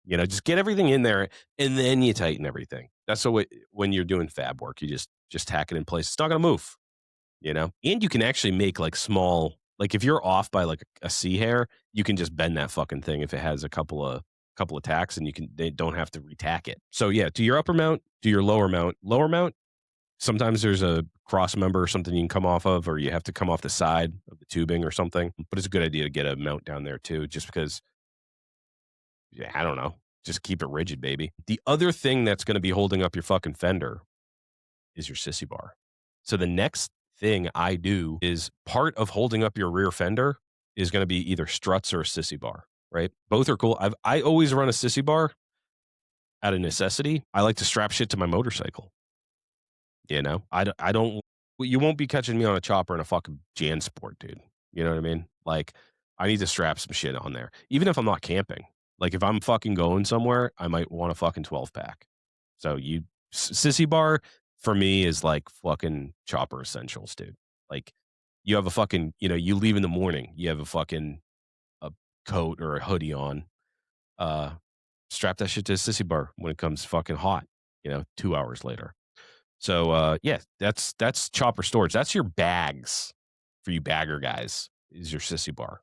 Just get everything in there and then you tighten everything. That's when you're doing fab work, you just tack it in place. It's not gonna move. And you can actually make like small, like if you're off by like a C hair, you can just bend that fucking thing if it has a couple of tacks, and they don't have to retack it. So yeah, do your upper mount, do your lower mount. Lower mount, sometimes there's a cross member or something you can come off of, or you have to come off the side of the tubing or something. But it's a good idea to get a mount down there too, just because, yeah, I don't know, just keep it rigid, baby. The other thing that's going to be holding up your fucking fender is your sissy bar. So the next thing I do is part of holding up your rear fender is going to be either struts or a sissy bar, right? Both are cool. I always run a sissy bar out of necessity. I like to strap shit to my motorcycle. I don't, you won't be catching me on a chopper in a fucking JanSport, dude. You know what I mean? Like, I need to strap some shit on there, even if I'm not camping. Like, if I'm fucking going somewhere, I might want a fucking 12 pack. So, sissy bar for me is like fucking chopper essentials, dude. Like, you have a fucking, you leave in the morning, you have a coat or a hoodie on, uh, strap that shit to a sissy bar when it comes fucking hot, 2 hours later. So yeah, that's chopper storage. That's your bags for you bagger guys, is your sissy bar.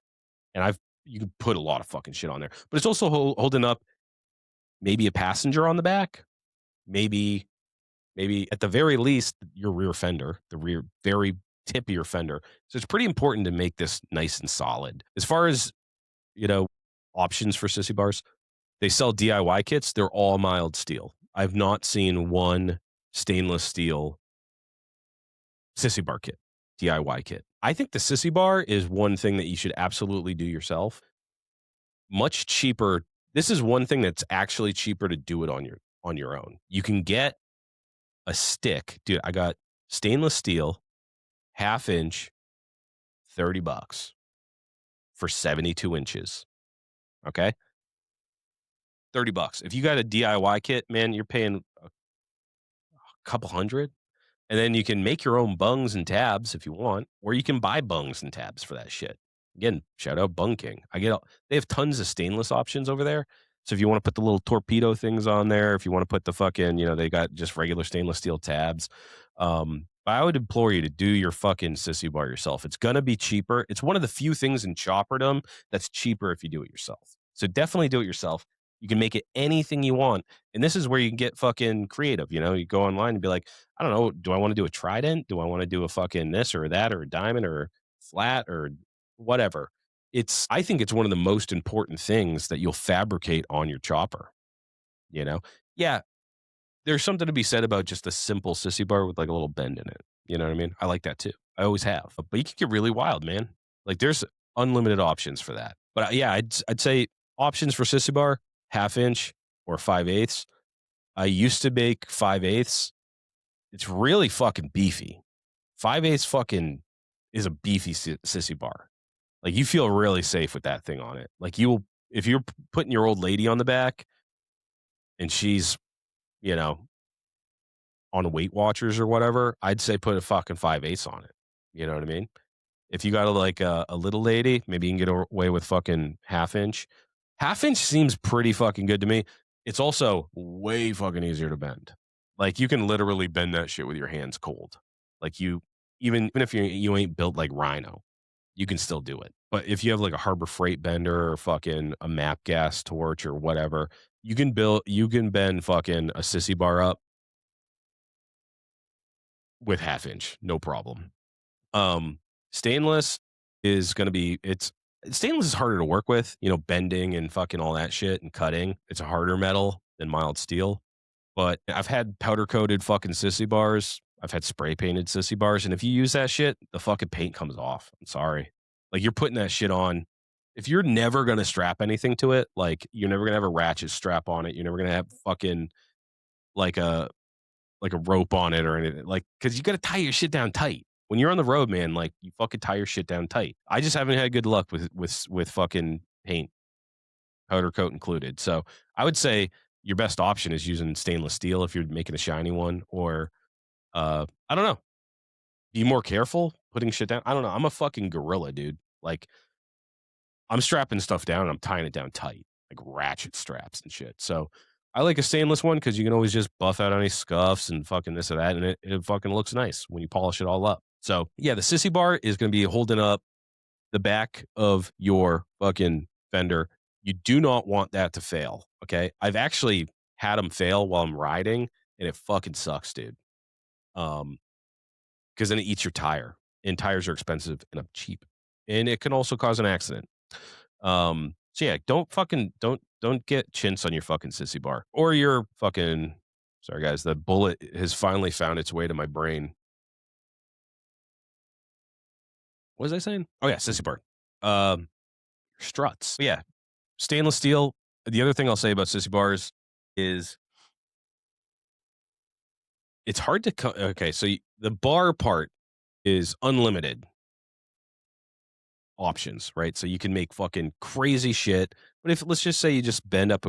And you can put a lot of fucking shit on there. But it's also holding up maybe a passenger on the back, maybe at the very least your rear fender, the rear very tip of your fender. So it's pretty important to make this nice and solid. As far as, you know, options for sissy bars, they sell DIY kits. They're all mild steel. I've not seen one stainless steel sissy bar kit, DIY kit. I think the sissy bar is one thing that you should absolutely do yourself. Much cheaper. This is one thing that's actually cheaper to do it on your own. You can get a stick. Dude, I got stainless steel, 1/2 inch, $30 for 72 inches. Okay? $30. If you got a DIY kit, man, you're paying a couple hundred. And then you can make your own bungs and tabs if you want, or you can buy bungs and tabs for that shit. Again, shout out Bung King. They have tons of stainless options over there. So if you want to put the little torpedo things on there, if you want to put the fucking, they got just regular stainless steel tabs. But I would implore you to do your fucking sissy bar yourself. It's gonna be cheaper. It's one of the few things in chopperdom that's cheaper if you do it yourself. So definitely do it yourself. You can make it anything you want. And this is where you can get fucking creative. You go online and be like, I don't know, do I want to do a trident? Do I want to do a fucking this or that or a diamond or flat or whatever? I think it's one of the most important things that you'll fabricate on your chopper. You know? Yeah, there's something to be said about just a simple sissy bar with like a little bend in it. You know what I mean? I like that too. I always have. But you can get really wild, man. Like there's unlimited options for that. But yeah, I'd say options for sissy bar, 1/2 inch or 5/8. I used to make 5/8. It's really fucking beefy. 5/8 fucking is a beefy sissy bar. Like, you feel really safe with that thing on it. Like, you'll if you're putting your old lady on the back and she's, you know, on Weight Watchers or whatever, I'd say put a fucking 5/8 on it. You know what I mean? If you got a little lady, maybe you can get away with fucking half inch. Half inch seems pretty fucking good to me. It's also way fucking easier to bend. Like, you can literally bend that shit with your hands cold. Like, even if you ain't built like Rhino, you can still do it. But if you have like a Harbor Freight bender or fucking a map gas torch or whatever, you can bend fucking a sissy bar up with half inch, no problem. Stainless is gonna be it's stainless is harder to work with, bending and fucking all that shit and cutting. It's a harder metal than mild steel. But I've had powder coated fucking sissy bars. I've had spray painted sissy bars, and if you use that shit, the fucking paint comes off. I'm sorry. Like, you're putting that shit on. If you're never gonna strap anything to it, like, you're never gonna have a ratchet strap on it. You're never gonna have fucking like a rope on it or anything. Like, because you got to tie your shit down tight. When you're on the road, man, like, you fucking tie your shit down tight. I just haven't had good luck with fucking paint, powder coat included. So I would say your best option is using stainless steel if you're making a shiny one, or I don't know, be more careful putting shit down. I don't know. I'm a fucking gorilla, dude. Like, I'm strapping stuff down and I'm tying it down tight, like ratchet straps and shit. So I like a stainless one because you can always just buff out any scuffs and fucking this or that, and it fucking looks nice when you polish it all up. So yeah, the sissy bar is going to be holding up the back of your fucking fender. You do not want that to fail. Okay, I've actually had them fail while I'm riding, and it fucking sucks, dude. Um, because then it eats your tire, and tires are expensive and I'm cheap, and it can also cause an accident. So yeah, don't get chintz on your fucking sissy bar or your fucking. Sorry guys, the bullet has finally found its way to my brain. What was I saying? Oh yeah, sissy bar. Um, Struts. Yeah, stainless steel. The other thing I'll say about sissy bars is it's hard to okay. So the bar part is unlimited options, right? So you can make fucking crazy shit. But if let's just say you just bend up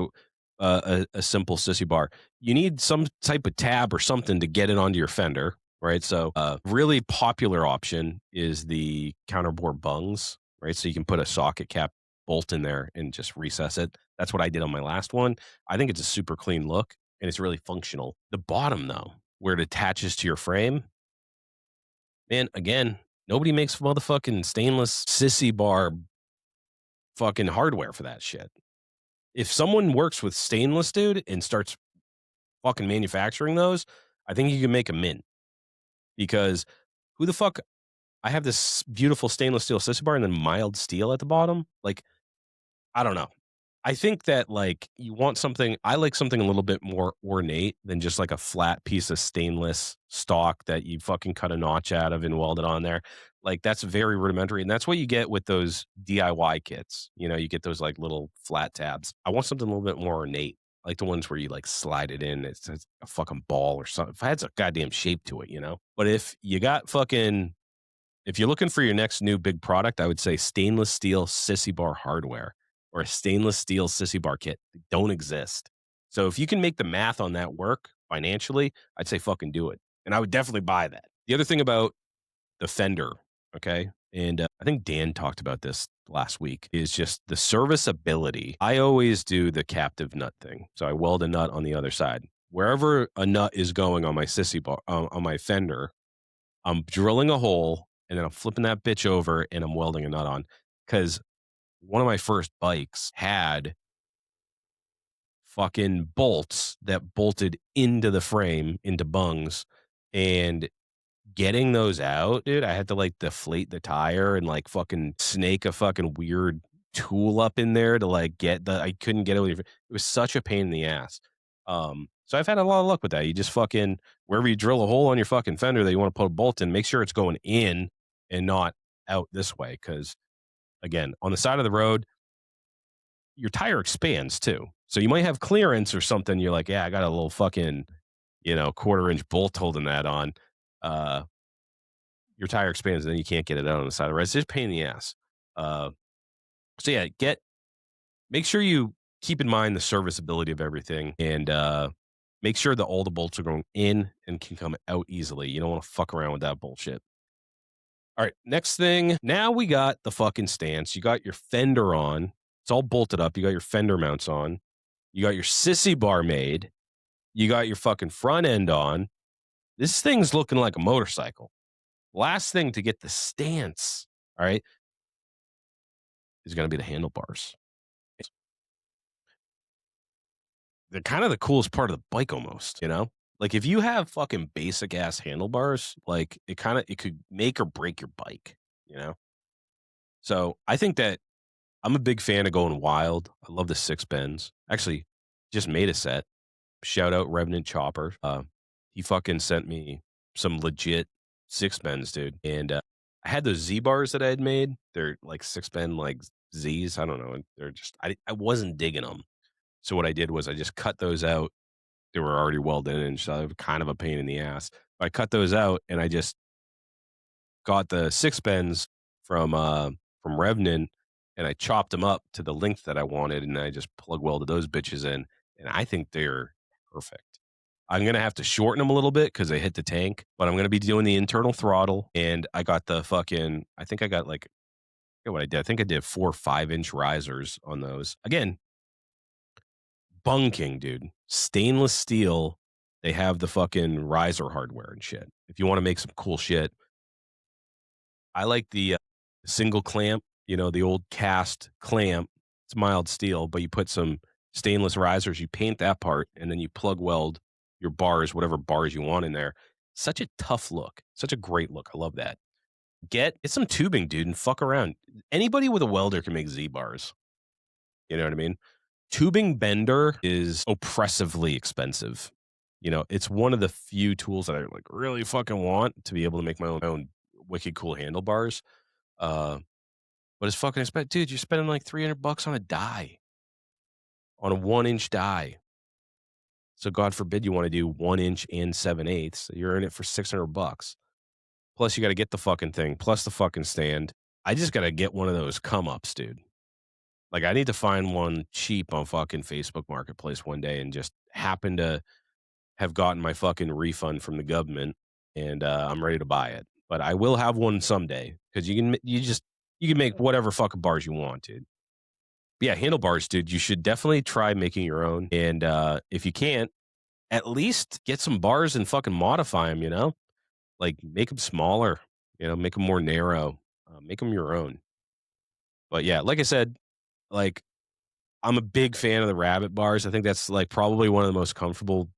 a simple sissy bar, you need some type of tab or something to get it onto your fender, right? So really popular option is the counterbore bungs, right? So you can put a socket cap bolt in there and just recess it. That's what I did on my last one. I think it's a super clean look and it's really functional. The bottom though, where it attaches to your frame, man, again, nobody makes motherfucking stainless sissy bar fucking hardware for that shit. If someone works with stainless, dude, and starts fucking manufacturing those, I think you can make a mint. Because who the fuck? I have this beautiful stainless steel sissy bar and then mild steel at the bottom. Like, I don't know. I think that, like, you want something I like something a little bit more ornate than just like a flat piece of stainless stock that you fucking cut a notch out of and weld it on there. Like, that's very rudimentary, and that's what you get with those DIY kits. You get those, like, little flat tabs. I want something a little bit more ornate, like the ones where you, like, slide it in, it's a fucking ball or something. If it has a goddamn shape to it, you know? But if you're looking for your next new big product, I would say stainless steel sissy bar hardware or a stainless steel sissy bar kit. They don't exist. So if you can make the math on that work financially, I'd say fucking do it. And I would definitely buy that. The other thing about the fender, okay, and I think Dan talked about this last week, is just the serviceability. I always do the captive nut thing. So I weld a nut on the other side. Wherever a nut is going on my sissy bar, on my fender, I'm drilling a hole and then I'm flipping that bitch over and I'm welding a nut on. Because one of my first bikes had fucking bolts that bolted into the frame, into bungs. And getting those out, dude, I had to like deflate the tire and like fucking snake a fucking weird tool up in there to like I couldn't get it. It was such a pain in the ass. So I've had a lot of luck with that. You just fucking, wherever you drill a hole on your fucking fender that you want to put a bolt in, make sure it's going in and not out this way. Cause again, on the side of the road, your tire expands too. So you might have clearance or something. You're like, yeah, I got a little fucking, quarter inch bolt holding that on. Uh, your tire expands and then you can't get it out on the side of the road. It's just a pain in the ass. Uh, so yeah, make sure you keep in mind the serviceability of everything and make sure that all the bolts are going in and can come out easily. You don't want to fuck around with that bullshit. All right, next thing. Now we got the fucking stance. You got your fender on. It's all bolted up. You got your fender mounts on. You got your sissy bar made. You got your fucking front end on. This thing's looking like a motorcycle. Last thing to get the stance, all right, is going to be the handlebars. They're kind of the coolest part of the bike almost, you know? Like if you have fucking basic ass handlebars, like it could make or break your bike, you know? So I think that I'm a big fan of going wild. I love the six bends. Actually, just made a set. Shout out Revenant Chopper. He fucking sent me some legit six bends, dude. And I had those Z bars that I had made. They're like six bend like Z's. I don't know. And they're just I wasn't digging them. So what I did was I just cut those out. They were already welded in, so they were kind of a pain in the ass. I cut those out and I just got the six bends from Revenant and I chopped them up to the length that I wanted and I just plug welded those bitches in and I think they're perfect. I'm gonna have to shorten them a little bit because they hit the tank, but I'm gonna be doing the internal throttle and I got the fucking I think I got like I forget what I did. I think I did 4 5-inch risers on those. Again, bunking, dude. Stainless steel. They have the fucking riser hardware and shit. If you want to make some cool shit, I like the single clamp, the old cast clamp. It's mild steel, but you put some stainless risers, you paint that part, and then you plug weld your bars, whatever bars you want in there. Such a tough look. Such a great look. I love that. Get some tubing, dude, and fuck around. Anybody with a welder can make Z bars. You know what I mean? Tubing bender is oppressively expensive. It's one of the few tools that I like really fucking want to be able to make my own wicked cool handlebars. But it's fucking expensive. Dude, you're spending like $300 on a die, on a 1-inch die. So God forbid you want to do 1 inch and 7/8. You're in it for $600. Plus you got to get the fucking thing, plus the fucking stand. I just got to get one of those come ups, dude. Like I need to find one cheap on fucking Facebook Marketplace one day and just happen to have gotten my fucking refund from the government and I'm ready to buy it. But I will have one someday because you can make whatever fucking bars you want, dude. But yeah, handlebars, dude. You should definitely try making your own. And if you can't, at least get some bars and fucking modify them. Like make them smaller. Make them more narrow. Make them your own. But yeah, like I said, like I'm a big fan of the rabbit bars. I think that's like probably one of the most comfortable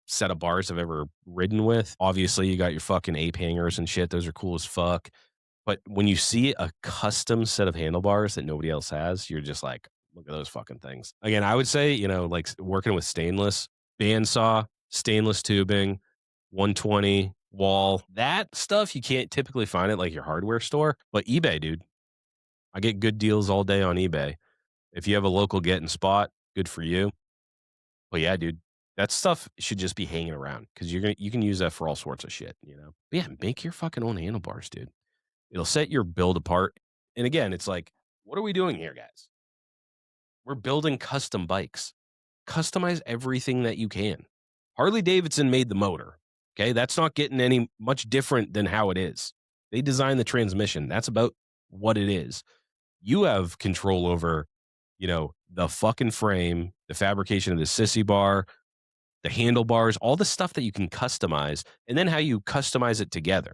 set of bars I've ever ridden with. Obviously, you got your fucking ape hangers and shit. Those are cool as fuck. But when you see a custom set of handlebars that nobody else has, you're just like, look at those fucking things. Again, I would say, like working with stainless, bandsaw, stainless tubing, 120 wall, that stuff you can't typically find at like your hardware store. But eBay, dude, I get good deals all day on eBay. If you have a local get and spot, good for you. But yeah, dude, that stuff should just be hanging around because you can use that for all sorts of shit. But yeah, make your fucking own handlebars, dude. It'll set your build apart. And again, it's like, what are we doing here, guys? We're building custom bikes. Customize everything that you can. Harley Davidson made the motor. Okay, that's not getting any much different than how it is. They designed the transmission. That's about what it is. You have control over, the fucking frame, the fabrication of the sissy bar, the handlebars, all the stuff that you can customize, and then how you customize it together,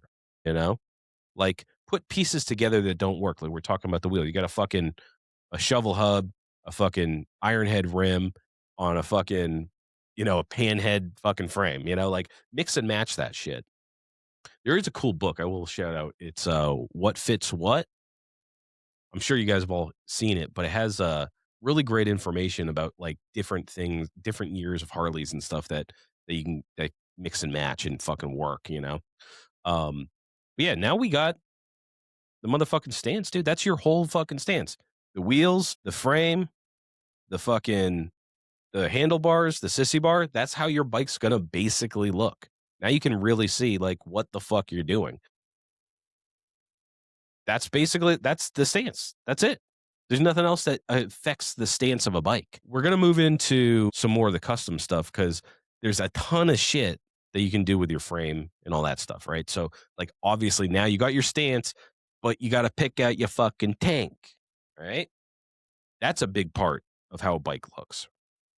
Like put pieces together that don't work. Like we're talking about the wheel. You got a shovel hub, a fucking iron head rim on a fucking, a panhead fucking frame, like mix and match that shit. There is a cool book I will shout out. It's What Fits What. I'm sure you guys have all seen it, but it has really great information about like different things, different years of Harleys and stuff that you can that mix and match and fucking work. But yeah, now we got the motherfucking stance, dude. That's your whole fucking stance. The wheels, the frame, the handlebars, the sissy bar. That's how your bike's gonna basically look. Now you can really see like what the fuck you're doing. That's the stance. That's it. There's nothing else that affects the stance of a bike. We're gonna move into some more of the custom stuff because there's a ton of shit that you can do with your frame and all that stuff, right? So, like, obviously now you got your stance, but you got to pick out your fucking tank, right? That's a big part of how a bike looks,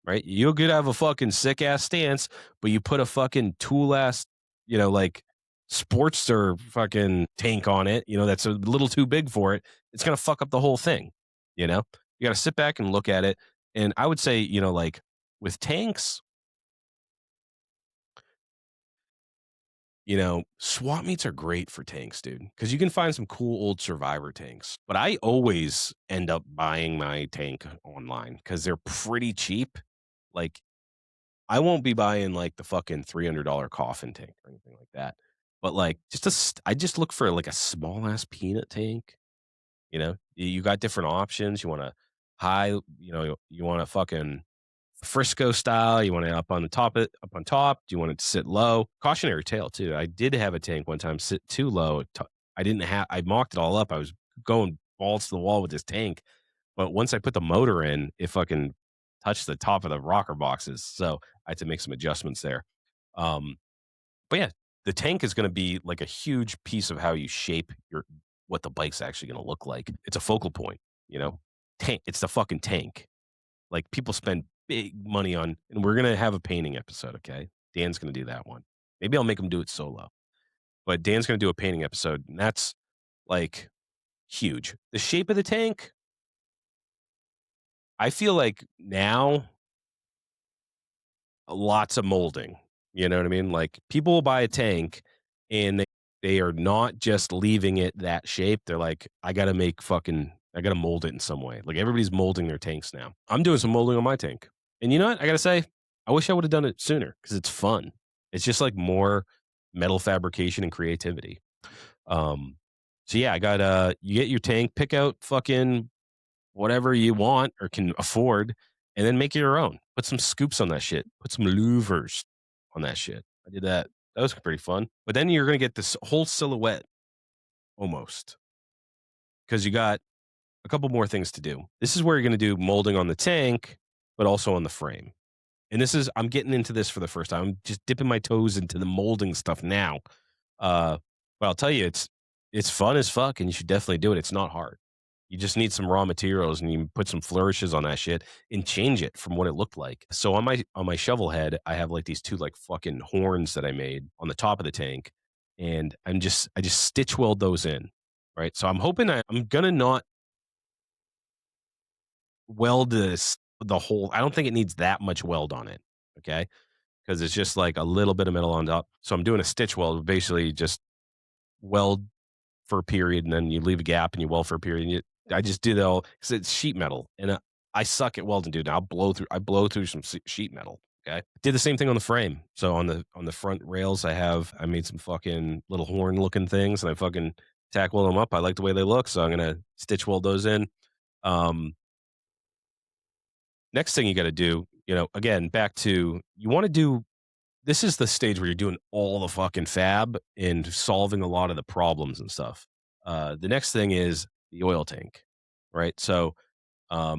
right? You could have a fucking sick ass stance, but you put a fucking tool ass, like Sportster fucking tank on it, that's a little too big for it. It's gonna fuck up the whole thing. You know, you got to sit back and look at it. And I would say, like with tanks, swap meets are great for tanks, dude, because you can find some cool old survivor tanks. But I always end up buying my tank online because they're pretty cheap. Like I won't be buying like the fucking $300 coffin tank or anything like that. But like I just look for like a small ass peanut tank. You got different options. You want a high, you want a fucking Frisco style. You want it up on top. Do you want it to sit low? Cautionary tale too. I did have a tank one time sit too low. I didn't have. I mocked it all up. I was going balls to the wall with this tank, but once I put the motor in, it fucking touched the top of the rocker boxes. So I had to make some adjustments there. But yeah, the tank is going to be like a huge piece of how you shape what the bike's actually going to look like. It's a focal point, you know. Tank. It's the fucking tank. Like people spend big money on, and we're gonna have a painting episode. Okay, Dan's gonna do that one. Maybe I'll make him do it solo, but Dan's gonna do a painting episode, and that's like huge. The shape of the tank, I feel like now lots of molding. You know what I mean? Like people will buy a tank and they are not just leaving it that shape. They're like, I gotta mold it in some way. Like everybody's molding their tanks now. I'm doing some molding on my tank. And you know what? I gotta say, I wish I would have done it sooner because it's fun. It's just like more metal fabrication and creativity. Um, so yeah, I got you get your tank, pick out fucking whatever you want or can afford, and then make it your own. Put some scoops on that shit. Put some louvers on that shit. I did that. That was pretty fun. But then you're gonna get this whole silhouette almost because you got a couple more things to do. This is where you're gonna do molding on the tank, but also on the frame. And I'm getting into this for the first time. I'm just dipping my toes into the molding stuff now. But I'll tell you, it's fun as fuck, and you should definitely do it. It's not hard. You just need some raw materials, and you put some flourishes on that shit and change it from what it looked like. So on my shovel head, I have like these two like fucking horns that I made on the top of the tank, and I just stitch weld those in, right? So I'm hoping I'm gonna not weld the whole. I don't think it needs that much weld on it, okay? Because it's just like a little bit of metal on top. So I'm doing a stitch weld, basically just weld for a period, and then you leave a gap and you weld for a period. I just did all because it's sheet metal, and I suck at welding, dude. I blow through some sheet metal. Okay, did the same thing on the frame. So on the front rails, I made some fucking little horn looking things, and I fucking tack weld them up. I like the way they look, so I'm gonna stitch weld those in. Um, Next thing you got to do, again, back to you want to do. This is the stage where you're doing all the fucking fab and solving a lot of the problems and stuff. The next thing is the oil tank, right? So, are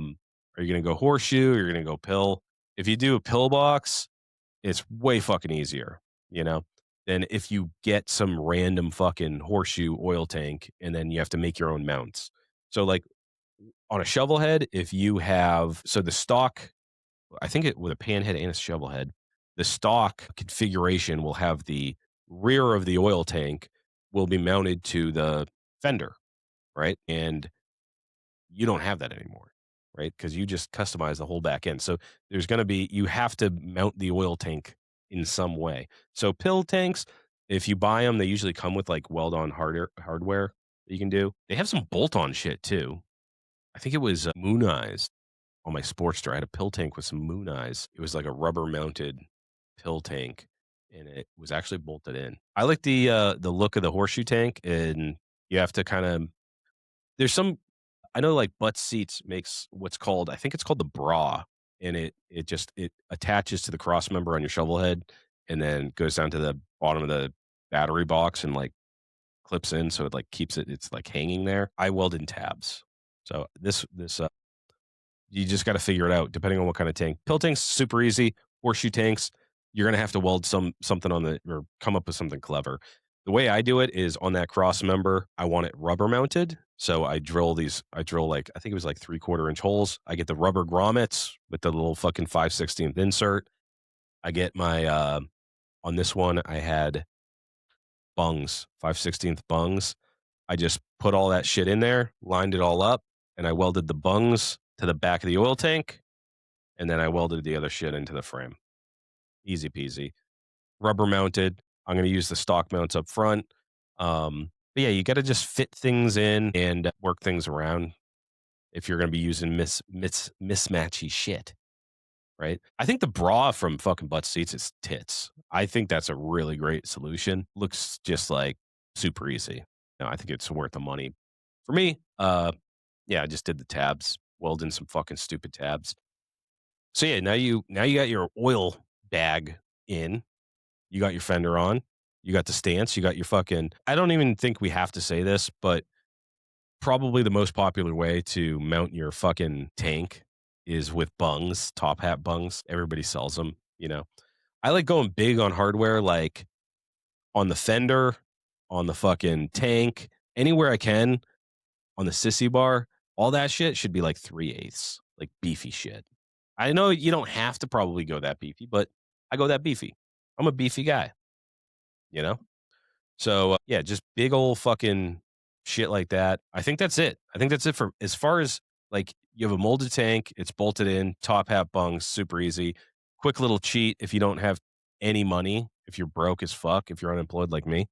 you going to go horseshoe? Or you're going to go pill. If you do a pill box, it's way fucking easier, than if you get some random fucking horseshoe oil tank and then you have to make your own mounts. So, like on a shovel head, if you have the stock, I think it with a pan head and a shovel head, the stock configuration will have the rear of the oil tank will be mounted to the fender, right? And you don't have that anymore, right? Because you just customize the whole back end. So you have to mount the oil tank in some way. So pill tanks, if you buy them, they usually come with like weld on hardware that you can do. They have some bolt on shit too. I think it was Moon Eyes on my Sportster. I had a pill tank with some Moon Eyes. It was like a rubber mounted pill tank, and it was actually bolted in. I like the look of the horseshoe tank, and you have to kind of. There's some. I know like Butt Seats makes what's called. I think it's called the bra, and it attaches to the cross member on your shovel head, and then goes down to the bottom of the battery box and like clips in, so it like keeps it. It's like hanging there. I weld in tabs. So this you just got to figure it out depending on what kind of tank. Pill tanks super easy. Horseshoe tanks, you're gonna have to weld something on the or come up with something clever. The way I do it is on that cross member, I want it rubber mounted. So I drill like I think it was like 3/4 inch holes. I get the rubber grommets with the little fucking 5/16 insert. I get my on this one I had bungs, 5/16 bungs. I just put all that shit in there, lined it all up, and I welded the bungs to the back of the oil tank, and then I welded the other shit into the frame. Easy peasy. Rubber mounted. I'm going to use the stock mounts up front. But yeah, you got to just fit things in and work things around if you're going to be using mismatchy shit, right? I think the bra from fucking Butt Seats is tits. I think that's a really great solution. Looks just like super easy. No, I think it's worth the money. For me, yeah, I just did the tabs, welding some fucking stupid tabs. So yeah, now you got your oil bag in. You got your fender on. You got the stance. You got your fucking. I don't even think we have to say this, but probably the most popular way to mount your fucking tank is with bungs, top hat bungs. Everybody sells them. I like going big on hardware, like on the fender, on the fucking tank, anywhere I can, on the sissy bar. All that shit should be like 3/8, like beefy shit. I know you don't have to probably go that beefy, but I go that beefy. I'm a beefy guy, you know? So, yeah, just big old fucking shit like that. I think that's it. I think that's it for as far as like you have a molded tank, it's bolted in, top hat bungs, super easy. Quick little cheat if you don't have any money, if you're broke as fuck, if you're unemployed like me,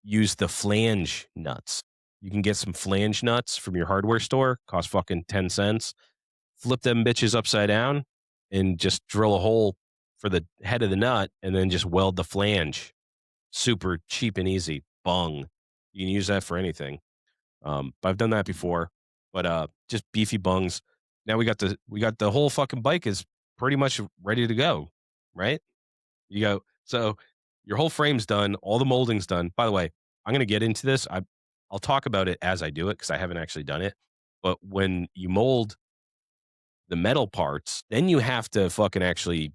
use the flange nuts. You can get some flange nuts from your hardware store, cost fucking 10 cents. Flip them bitches upside down and just drill a hole for the head of the nut and then just weld the flange. Super cheap and easy. Bung. You can use that for anything. But I've done that before. But just beefy bungs. Now we got the whole fucking bike is pretty much ready to go, right? You go. So your whole frame's done, all the molding's done. By the way, I'm gonna get into this. I'll talk about it as I do it because I haven't actually done it. But when you mold the metal parts, then you have to fucking actually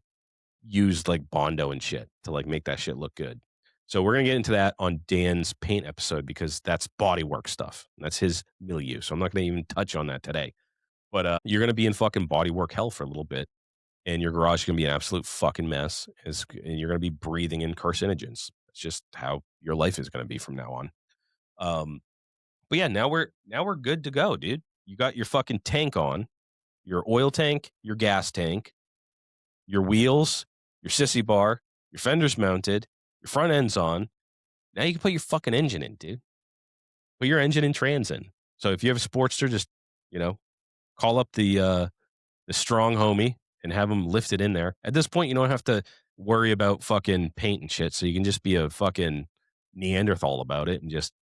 use like Bondo and shit to like make that shit look good. So we're gonna get into that on Dan's paint episode because that's bodywork stuff. That's his milieu. So I'm not gonna even touch on that today. But you're gonna be in fucking bodywork hell for a little bit, and your garage is gonna be an absolute fucking mess. And you're gonna be breathing in carcinogens. It's just how your life is gonna be from now on. But yeah, now we're good to go, dude. You got your fucking tank on, your oil tank, your gas tank, your wheels, your sissy bar, your fenders mounted, your front end's on. Now you can put your fucking engine in, dude. Put your engine in trans in. So if you have a Sportster, just call up the strong homie and have them lift it in there. At this point, you don't have to worry about fucking paint and shit. So you can just be a fucking Neanderthal about it and just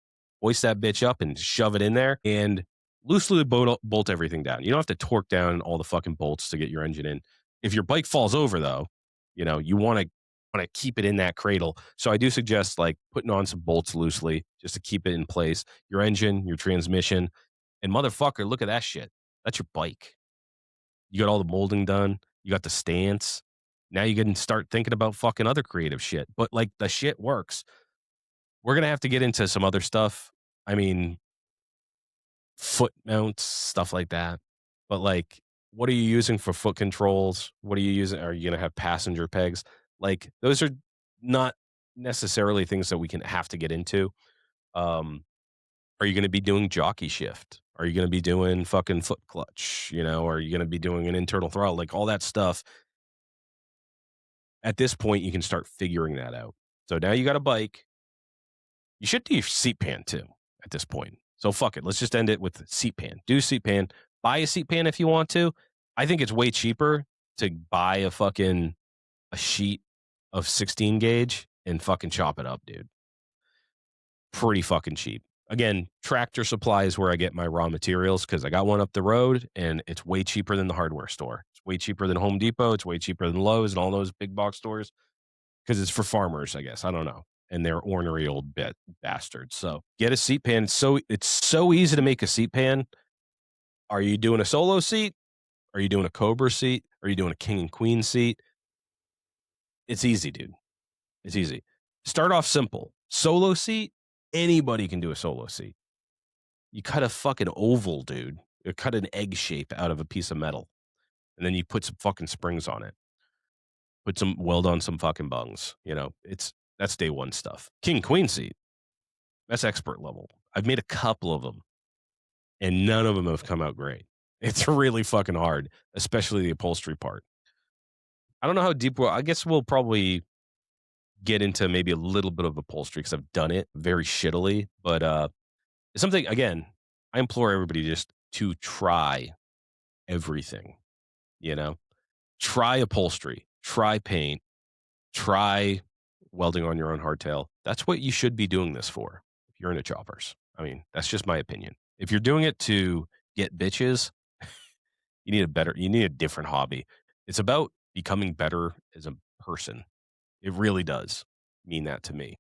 hoist that bitch up and shove it in there and loosely bolt everything down. You don't have to torque down all the fucking bolts to get your engine in. If your bike falls over, though, you want to keep it in that cradle. So I do suggest like putting on some bolts loosely just to keep it in place. Your engine, your transmission, and motherfucker, look at that shit. That's your bike. You got all the molding done. You got the stance. Now you can start thinking about fucking other creative shit. But like the shit works. We're gonna have to get into some other stuff. I mean, foot mounts, stuff like that. But like, what are you using for foot controls? What are you using? Are you gonna have passenger pegs? Like, those are not necessarily things that we can have to get into. Um, are you gonna be doing jockey shift? Are you gonna be doing fucking foot clutch? Are you gonna be doing an internal throttle? Like all that stuff. At this point, you can start figuring that out. So now you got a bike. You should do your seat pan too at this point. So fuck it. Let's just end it with seat pan. Do seat pan. Buy a seat pan if you want to. I think it's way cheaper to buy a sheet of 16 gauge and fucking chop it up, dude. Pretty fucking cheap. Again, Tractor Supply is where I get my raw materials because I got one up the road and it's way cheaper than the hardware store. It's way cheaper than Home Depot. It's way cheaper than Lowe's and all those big box stores because it's for farmers, I guess. I don't know. and they're ornery old bastards. So get a seat pan. It's so easy to make a seat pan. Are you doing a solo seat? Are you doing a Cobra seat? Are you doing a king and queen seat? It's easy, dude. It's easy. Start off simple. Solo seat, anybody can do a solo seat. You cut a fucking oval, dude. You cut an egg shape out of a piece of metal. And then you put some fucking springs on it. Weld on some fucking bungs. That's day one stuff. King queen seat. That's expert level. I've made a couple of them, and none of them have come out great. It's really fucking hard, especially the upholstery part. I don't know how deep I guess we'll probably get into maybe a little bit of upholstery because I've done it very shittily. But it's something, again, I implore everybody just to try everything, Try upholstery, try paint, try welding on your own hardtail. That's what you should be doing this for if you're into choppers. I mean, that's just my opinion. If you're doing it to get bitches, you need a different hobby. It's about becoming better as a person. It really does mean that to me.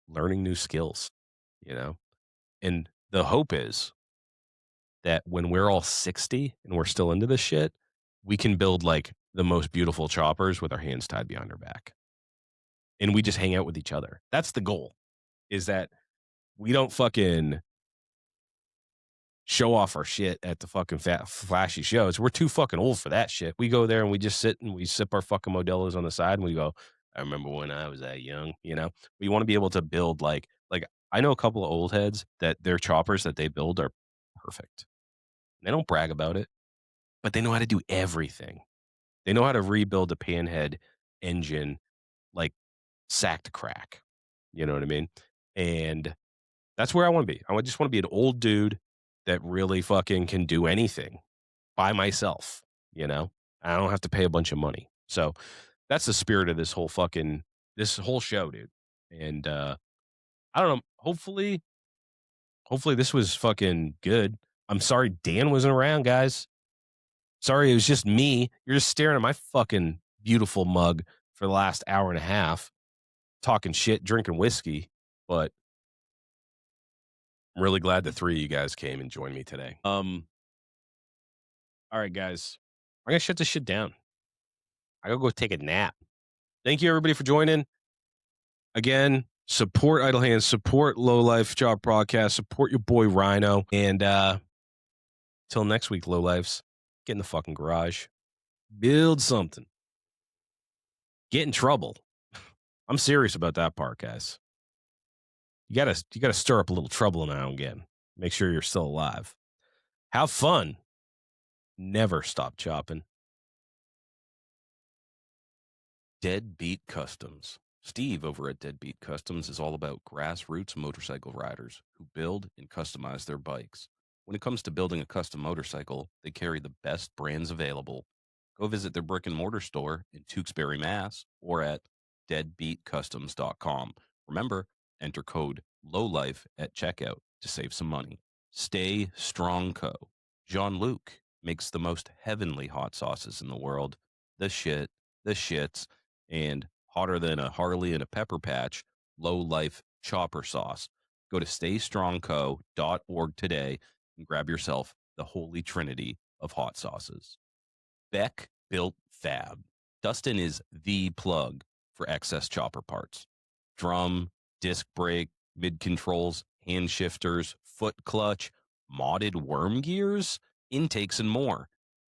Learning new skills, And the hope is that when we're all 60 and we're still into this shit, we can build like the most beautiful choppers with our hands tied behind our back. And we just hang out with each other. That's the goal, is that we don't fucking show off our shit at the fucking flashy shows. We're too fucking old for that shit. We go there and we just sit and we sip our fucking Modelo's on the side and we go, I remember when I was that young, We want to be able to build like I know a couple of old heads that their choppers that they build are perfect. They don't brag about it, but they know how to do everything. They know how to rebuild a panhead engine like sack to crack. You know what I mean? And that's where I want to be. I just want to be an old dude that really fucking can do anything by myself, I don't have to pay a bunch of money. So that's the spirit of this whole show, dude. And I don't know. Hopefully this was fucking good. I'm sorry Dan wasn't around, guys. Sorry, it was just me. You're just staring at my fucking beautiful mug for the last hour and a half, talking shit, drinking whiskey. But I'm really glad the three of you guys came and joined me today. All right, guys. I'm gonna shut this shit down. I gotta go take a nap. Thank you, everybody, for joining. Again, support Idle Hands, support Lowlife Job Podcast, support your boy Rhino. And till next week, Lowlifes, get in the fucking garage. Build something. Get in trouble. I'm serious about that part, guys. You gotta stir up a little trouble now and again. Make sure you're still alive. Have fun. Never stop chopping. Deadbeat Customs. Steve over at Deadbeat Customs is all about grassroots motorcycle riders who build and customize their bikes. When it comes to building a custom motorcycle, they carry the best brands available. Go visit their brick and mortar store in Tewksbury, Mass, or at deadbeatcustoms.com. Remember, enter code LOWLIFE at checkout to save some money. Stay Strong Co. Jean-Luc makes the most heavenly hot sauces in the world. The shits, and hotter than a Harley and a pepper patch, Lowlife chopper sauce. Go to staystrongco.org today and grab yourself the holy trinity of hot sauces. Beck Built Fab. Dustin is the plug for excess chopper parts. Drum, disc brake, mid controls, hand shifters, foot clutch, modded worm gears, intakes, and more.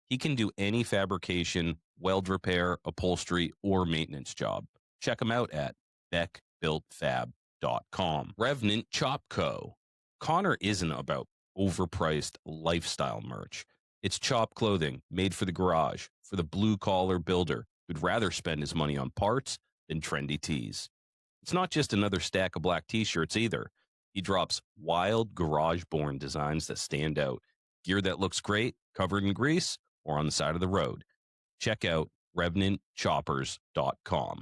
He can do any fabrication, weld repair, upholstery, or maintenance job. Check him out at beckbuiltfab.com. Revenant Chop Co. Connor isn't about overpriced lifestyle merch. It's chop clothing made for the garage, for the blue-collar builder who'd rather spend his money on parts than trendy tees. It's not just another stack of black t-shirts either. He drops wild garage-born designs that stand out. Gear that looks great, covered in grease, or on the side of the road. Check out RevenantChoppers.com.